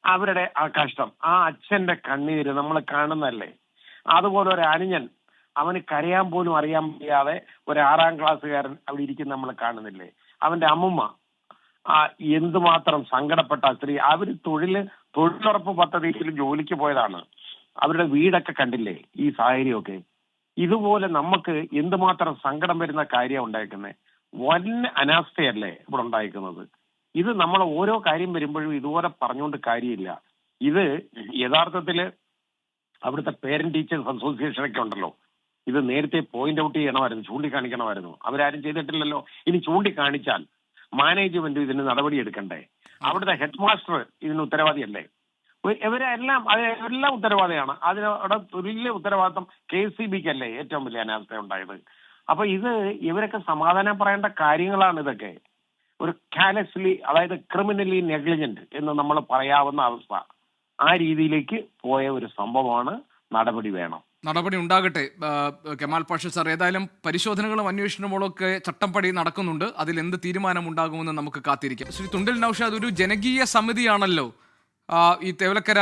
അവരുടെ ആ കഷ്ടം, ആ അച്ഛന്റെ കണ്ണീര് നമ്മൾ കാണുന്നല്ലേ. അതുപോലെ ഒരു അനുജൻ, അവന് കരയാൻ പോലും അറിയാൻ വയ്യാതെ ഒരു 6ാം ക്ലാസ്സുകാരൻ അവിടെ ഇരിക്കുന്ന നമ്മൾ കാണുന്നില്ലേ. അവന്റെ അമ്മുമ്മ എന്തുമാത്രം സങ്കടപ്പെട്ട സ്ത്രീ. അവര് തൊഴിലുറപ്പ് പദ്ധതിയിൽ ജോലിക്ക് പോയതാണ്. അവരുടെ വീടൊക്കെ കണ്ടില്ലേ ഈ സാഹചര്യമൊക്കെ. ഇതുപോലെ നമുക്ക് എന്തുമാത്രം സങ്കടം വരുന്ന കാര്യം ഉണ്ടായിരിക്കുന്നത്. വൻ അനാസ്ഥയല്ലേ ഇവിടെ ഉണ്ടായിരിക്കുന്നത്. ഇത് നമ്മൾ ഓരോ കാര്യം വരുമ്പോഴും ഇതുപോലെ പറഞ്ഞുകൊണ്ട് കാര്യമില്ല. ഇത് യഥാർത്ഥത്തില് അവിടുത്തെ പേരന്റ് ടീച്ചേഴ്സ് അസോസിയേഷനൊക്കെ ഉണ്ടല്ലോ, ഇത് നേരത്തെ പോയിന്റ് ഔട്ട് ചെയ്യണമായിരുന്നു, ചൂണ്ടിക്കാണിക്കണമായിരുന്നു. അവരാരും ചെയ്തിട്ടില്ലല്ലോ. ഇനി ചൂണ്ടിക്കാണിച്ചാൽ മാനേജ്മെന്റ് ഇതിന് നടപടി എടുക്കണ്ടേ? അവിടുത്തെ ഹെഡ് മാസ്റ്റർ ഇതിന് ഉത്തരവാദിയല്ലേ? എല്ലാം ഉത്തരവാദിയാണ്. അതിനവിടെ വലിയ ഉത്തരവാദിത്വം KCBക്കല്ലേ ഏറ്റവും വലിയ അനാസ്ഥ ഉണ്ടായത്. അപ്പൊ ഇവരൊക്കെ സമാധാനം പറയേണ്ട കാര്യങ്ങളാണ് ഇതൊക്കെ. ഒരു കാലസ്ലി, അതായത് ക്രിമിനലി നെഗ്ലിജന്റ് എന്ന് നമ്മൾ പറയാവുന്ന അവസ്ഥ, ആ രീതിയിലേക്ക് പോയ ഒരു സംഭവമാണ്. നടപടി വേണം, നടപടി ഉണ്ടാകട്ടെ. കമാൽ പാഷ സാർ, ഏതായാലും പരിശോധനകളും അന്വേഷണങ്ങളും ഒക്കെ ചട്ടംപടി നടക്കുന്നുണ്ട്. അതിൽ എന്ത് തീരുമാനം ഉണ്ടാകുമെന്ന് നമുക്ക് കാത്തിരിക്കാം. ശ്രീ തുണ്ടിൽ നൌഷാദ്, ഒരു ജനകീയ സമിതിയാണല്ലോ ഈ തേവലക്കര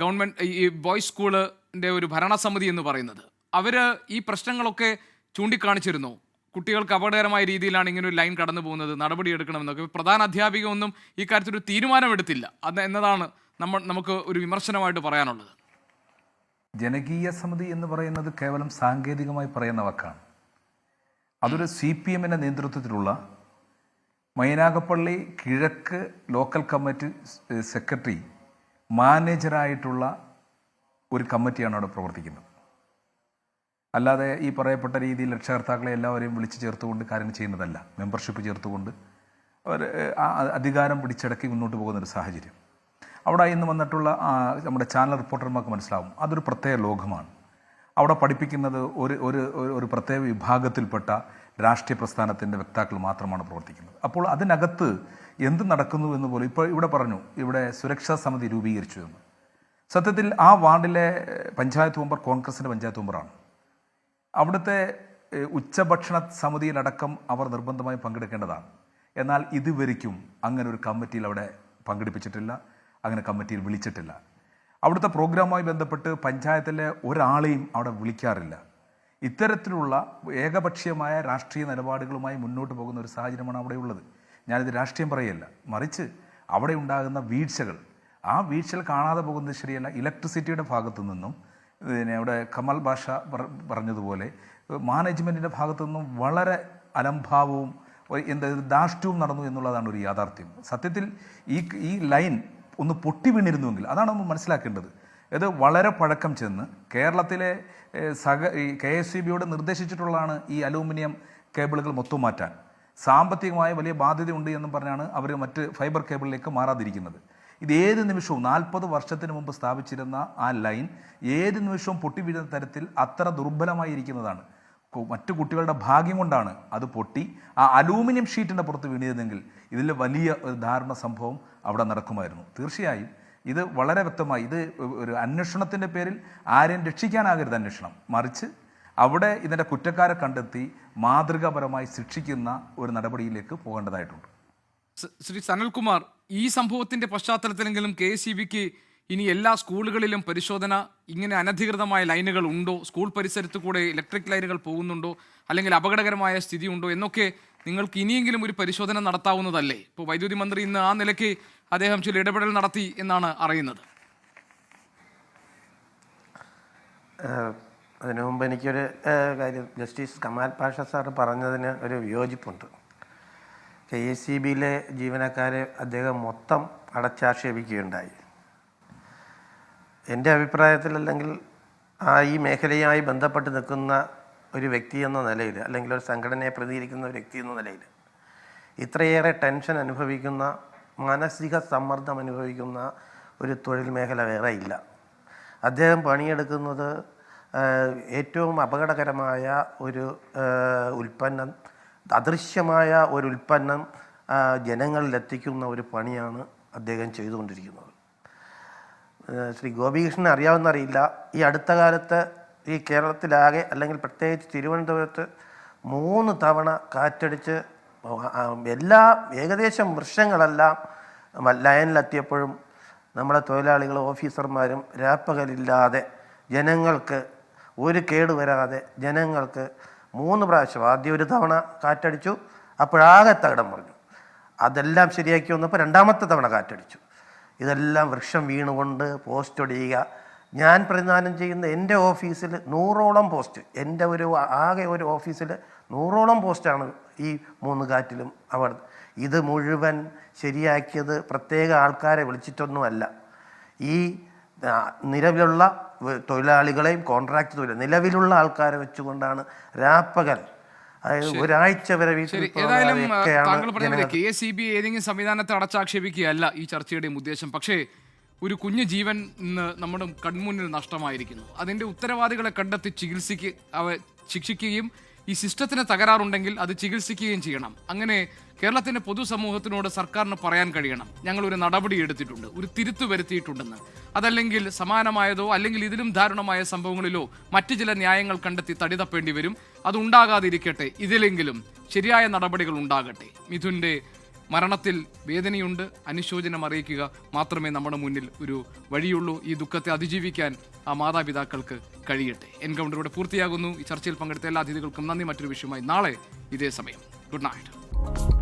ഗവൺമെന്റ് ഈ ബോയ്സ് സ്കൂളിന്റെ ഒരു ഭരണസമിതി എന്ന് പറയുന്നത്. അവര് ഈ പ്രശ്നങ്ങളൊക്കെ ചൂണ്ടിക്കാണിച്ചിരുന്നു. കുട്ടികൾക്ക് അപകടകരമായ രീതിയിലാണ് ഇങ്ങനെ ഒരു ലൈൻ കടന്നു പോകുന്നത്, നടപടി എടുക്കണമെന്നൊക്കെ. പ്രധാന അധ്യാപിക ഒന്നും ഈ കാര്യത്തിൽ ഒരു തീരുമാനമെടുത്തില്ല എന്നതാണ് നമുക്ക് ഒരു വിമർശനമായിട്ട് പറയാനുള്ളത്. ജനകീയ സമിതി എന്ന് പറയുന്നത് കേവലം സാങ്കേതികമായി പറയുന്ന വാക്കാണ്. അതൊരു CPMന്റെ നേതൃത്വത്തിലുള്ള മൈനാഗപ്പള്ളി കിഴക്ക് ലോക്കൽ കമ്മിറ്റി സെക്രട്ടറി മാനേജറായിട്ടുള്ള ഒരു കമ്മിറ്റിയാണ് അവിടെ പ്രവർത്തിക്കുന്നത്. അല്ലാതെ ഈ പറയപ്പെട്ട രീതിയിൽ രക്ഷകർത്താക്കളെ എല്ലാവരെയും വിളിച്ചു ചേർത്തുകൊണ്ട് കാര്യങ്ങൾ ചെയ്യുന്നതല്ല. മെമ്പർഷിപ്പ് ചേർത്തുകൊണ്ട് അവർ അധികാരം പിടിച്ചടക്കി മുന്നോട്ട് പോകുന്നൊരു സാഹചര്യം. അവിടെ ഇന്ന് വന്നിട്ടുള്ള നമ്മുടെ ചാനൽ റിപ്പോർട്ടർമാർക്ക് മനസ്സിലാവും, അതൊരു പ്രത്യേക ലോകമാണ്. അവിടെ പഠിപ്പിക്കുന്നത് ഒരു പ്രത്യേക വിഭാഗത്തിൽപ്പെട്ട രാഷ്ട്രീയ പ്രസ്ഥാനത്തിൻ്റെ വക്താക്കൾ മാത്രമാണ് പ്രവർത്തിക്കുന്നത്. അപ്പോൾ അതിനകത്ത് എന്ത് നടക്കുന്നു എന്ന് പോലും ഇപ്പോൾ ഇവിടെ പറഞ്ഞു, ഇവിടെ സുരക്ഷാ സമിതി രൂപീകരിച്ചു എന്ന്. സത്യത്തിൽ ആ വാർഡിലെ പഞ്ചായത്ത് മെമ്പർ കോൺഗ്രസിൻ്റെ പഞ്ചായത്ത് മെമ്പറാണ്. അവിടുത്തെ ഉച്ചഭക്ഷണ സമിതിയിലടക്കം അവർ നിർബന്ധമായും പങ്കെടുക്കേണ്ടതാണ്. എന്നാൽ ഇതുവരെയ്ക്കും അങ്ങനെ ഒരു കമ്മിറ്റിയിൽ അവിടെ പങ്കെടുപ്പിച്ചിട്ടില്ല, അങ്ങനെ കമ്മിറ്റിയിൽ വിളിച്ചിട്ടില്ല. അവിടുത്തെ പ്രോഗ്രാമുമായി ബന്ധപ്പെട്ട് പഞ്ചായത്തിലെ ഒരാളെയും അവിടെ വിളിക്കാറില്ല. ഇത്തരത്തിലുള്ള ഏകപക്ഷീയമായ രാഷ്ട്രീയ നിലപാടുകളുമായി മുന്നോട്ട് പോകുന്ന ഒരു സാഹചര്യമാണ് അവിടെ ഉള്ളത്. ഞാനിത് രാഷ്ട്രീയം പറയല്ല, മറിച്ച് അവിടെ ഉണ്ടാകുന്ന വീഴ്ചകൾ, ആ വീഴ്ചകൾ കാണാതെ പോകുന്നത് ശരിയല്ല. ഇലക്ട്രിസിറ്റിയുടെ ഭാഗത്തു നിന്നും പിന്നെ അവിടെ കമൽ ബാഷ പറഞ്ഞതുപോലെ മാനേജ്മെൻറ്റിൻ്റെ ഭാഗത്തു നിന്നും വളരെ അലംഭാവവും ധാർഷ്ട്യവും നടന്നു എന്നുള്ളതാണ് ഒരു യാഥാർത്ഥ്യം. സത്യത്തിൽ ഈ ലൈൻ ഒന്ന് പൊട്ടി വീണിരുന്നുവെങ്കിൽ, അതാണ് നമ്മൾ മനസ്സിലാക്കേണ്ടത്. ഇത് വളരെ പഴക്കം ചെന്ന് കേരളത്തിലെ KSEBയോട് നിർദ്ദേശിച്ചിട്ടുള്ളതാണ് ഈ അലൂമിനിയം കേബിളുകൾ മൊത്തം മാറ്റാൻ. സാമ്പത്തികമായ വലിയ ബാധ്യതയുണ്ട് എന്നും പറഞ്ഞാണ് അവർ മറ്റ് ഫൈബർ കേബിളിലേക്ക് മാറാതിരിക്കുന്നത്. ഇത് ഏത് നിമിഷവും 40 വർഷത്തിന് മുമ്പ് സ്ഥാപിച്ചിരുന്ന ആ ലൈൻ ഏത് നിമിഷവും പൊട്ടി വീഴുന്ന തരത്തിൽ അത്ര ദുർബലമായിരിക്കുന്നതാണ്. മറ്റു കുട്ടികളുടെ ഭാഗ്യം കൊണ്ടാണ് അത് പൊട്ടി ആ അലൂമിനിയം ഷീറ്റിൻ്റെ പുറത്ത് വീണിരുന്നെങ്കിൽ ഇതിൽ വലിയ ഒരു ദാരുണ സംഭവം അവിടെ നടക്കുമായിരുന്നു. തീർച്ചയായും ഇത് വളരെ വ്യക്തമായി, ഇത് ഒരു അന്വേഷണത്തിൻ്റെ പേരിൽ ആരെയും രക്ഷിക്കാനാകരുത് അന്വേഷണം, മറിച്ച് അവിടെ ഇതിൻ്റെ കുറ്റക്കാരെ കണ്ടെത്തി മാതൃകാപരമായി ശിക്ഷിക്കുന്ന ഒരു നടപടിയിലേക്ക് പോകേണ്ടതായിട്ടുണ്ട്. ശ്രീ സനൽകുമാർ, ഈ സംഭവത്തിൻ്റെ പശ്ചാത്തലത്തിലെങ്കിലും KSEBക്ക് ഇനി എല്ലാ സ്കൂളുകളിലും പരിശോധന, ഇങ്ങനെ അനധികൃതമായ ലൈനുകൾ ഉണ്ടോ, സ്കൂൾ പരിസരത്ത് കൂടെ ഇലക്ട്രിക് ലൈനുകൾ പോകുന്നുണ്ടോ, അല്ലെങ്കിൽ അപകടകരമായ സ്ഥിതി ഉണ്ടോ എന്നൊക്കെ നിങ്ങൾക്ക് ഇനിയെങ്കിലും ഒരു പരിശോധന നടത്താവുന്നതല്ലേ? ഇപ്പോൾ വൈദ്യുതി മന്ത്രി ഇന്ന് ആ നിലയ്ക്ക് അദ്ദേഹം ചില ഇടപെടൽ നടത്തി എന്നാണ് അറിയുന്നത്. അതിനു മുമ്പ് എനിക്കൊരു കാര്യം, ജസ്റ്റിസ് കമാൽ പാഷ സാർ പറഞ്ഞതിന് ഒരു വിയോജിപ്പുണ്ട്. KSEBയിലെ ജീവനക്കാരെ അദ്ദേഹം മൊത്തം അടച്ചാക്ഷേപിക്കുകയുണ്ടായി. എൻ്റെ അഭിപ്രായത്തിൽ, അല്ലെങ്കിൽ ഈ മേഖലയുമായി ബന്ധപ്പെട്ട് നിൽക്കുന്ന ഒരു വ്യക്തി എന്ന നിലയിൽ, അല്ലെങ്കിൽ ഒരു സംഘടനയെ പ്രതികരിക്കുന്ന ഒരു വ്യക്തി എന്ന നിലയിൽ, ഇത്രയേറെ ടെൻഷൻ അനുഭവിക്കുന്ന, മാനസിക സമ്മർദ്ദം അനുഭവിക്കുന്ന ഒരു തൊഴിൽ മേഖല വേറെ ഇല്ല. അദ്ദേഹം പണിയെടുക്കുന്നത് ഏറ്റവും അപകടകരമായ ഒരു ഉൽപ്പന്നം, അദൃശ്യമായ ഒരു ഉൽപ്പന്നം ജനങ്ങളിലെത്തിക്കുന്ന ഒരു പണിയാണ് അദ്ദേഹം ചെയ്തുകൊണ്ടിരിക്കുന്നത്. ശ്രീ ഗോപികൃഷ്ണനെ അറിയാവുന്നറിയില്ല, ഈ അടുത്ത കാലത്ത് ഈ കേരളത്തിലാകെ, അല്ലെങ്കിൽ പ്രത്യേകിച്ച് തിരുവനന്തപുരത്ത് 3 തവണ കാറ്റടിച്ച് ഏകദേശം വൃക്ഷങ്ങളെല്ലാം ലൈനിലെത്തിയപ്പോഴും നമ്മുടെ തൊഴിലാളികളും ഓഫീസർമാരും രാപ്പകലില്ലാതെ ജനങ്ങൾക്ക് ഒരു കേടുവരാതെ ജനങ്ങൾക്ക് 3 പ്രാവശ്യം, ആദ്യം 1 തവണ കാറ്റടിച്ചു, അപ്പോഴാകെ തകിടം പറഞ്ഞു. അതെല്ലാം ശരിയാക്കി വന്നപ്പോൾ 2ാമത്തെ തവണ കാറ്റടിച്ചു. ഇതെല്ലാം വൃക്ഷം വീണുകൊണ്ട് പോസ്റ്റ് ഒടിയുക. ഞാൻ പ്രതിദാനം ചെയ്യുന്ന എൻ്റെ ഓഫീസിൽ 100ഓളം പോസ്റ്റ്, എൻ്റെ ആകെ ഒരു ഓഫീസിൽ 100ഓളം പോസ്റ്റാണ് ഈ 3 കാറ്റിലും അവർ. ഇത് മുഴുവൻ ശരിയാക്കിയത് പ്രത്യേക ആൾക്കാരെ വിളിച്ചിട്ടൊന്നുമല്ല, ഈ നിലവിലുള്ള തൊഴിലാളികളെയും കോൺട്രാക്ട് തൊഴിലാളി നിലവിലുള്ള ആൾക്കാരെ വെച്ചുകൊണ്ടാണ് രാപ്പകൽ, അതായത് ഒരാഴ്ച വരെ ഏതായാലും താങ്കൾ പറഞ്ഞത് KSEB ഏതെങ്കിലും സംവിധാനത്തെ അടച്ചാക്ഷേപിക്കുകയല്ല ഈ ചർച്ചയുടെയും ഉദ്ദേശം. പക്ഷേ ഒരു കുഞ്ഞു ജീവൻ ഇന്ന് നമ്മുടെ കൺമുന്നിൽ നഷ്ടമായിരിക്കുന്നു. അതിൻ്റെ ഉത്തരവാദികളെ കണ്ടെത്തി ശിക്ഷിക്കുകയും ഈ സിസ്റ്റത്തിന് തകരാറുണ്ടെങ്കിൽ അത് ചികിത്സിക്കുകയും ചെയ്യണം. അങ്ങനെ കേരളത്തിൻ്റെ പൊതുസമൂഹത്തിനോട് സർക്കാരിന് പറയാൻ കഴിയണം, ഞങ്ങളൊരു നടപടി എടുത്തിട്ടുണ്ട്, ഒരു തിരുത്തു വരുത്തിയിട്ടുണ്ടെന്ന്. അതല്ലെങ്കിൽ സമാനമായതോ അല്ലെങ്കിൽ ഇതിലും ദാരുണമായ സംഭവങ്ങളിലോ മറ്റു ചില ന്യായങ്ങൾ കണ്ടെത്തി തടി തപ്പേണ്ടി വരും. അതുണ്ടാകാതിരിക്കട്ടെ, ഇതിലെങ്കിലും ശരിയായ നടപടികൾ ഉണ്ടാകട്ടെ. മിഥുൻ്റെ മരണത്തിൽ വേദനയുണ്ട്, അനുശോചനം അറിയിക്കുക മാത്രമേ നമ്മുടെ മുന്നിൽ ഒരു വഴിയുള്ളൂ. ഈ ദുഃഖത്തെ അതിജീവിക്കാൻ ആ മാതാപിതാക്കൾക്ക് കഴിയട്ടെ. എൻകൗണ്ടർ ഇവിടെ പൂർത്തിയാകുന്നു. ഈ ചർച്ചയിൽ പങ്കെടുത്ത എല്ലാ അതിഥികൾക്കും നന്ദി. മറ്റൊരു വിഷയമായി നാളെ ഇതേ സമയം. Good night.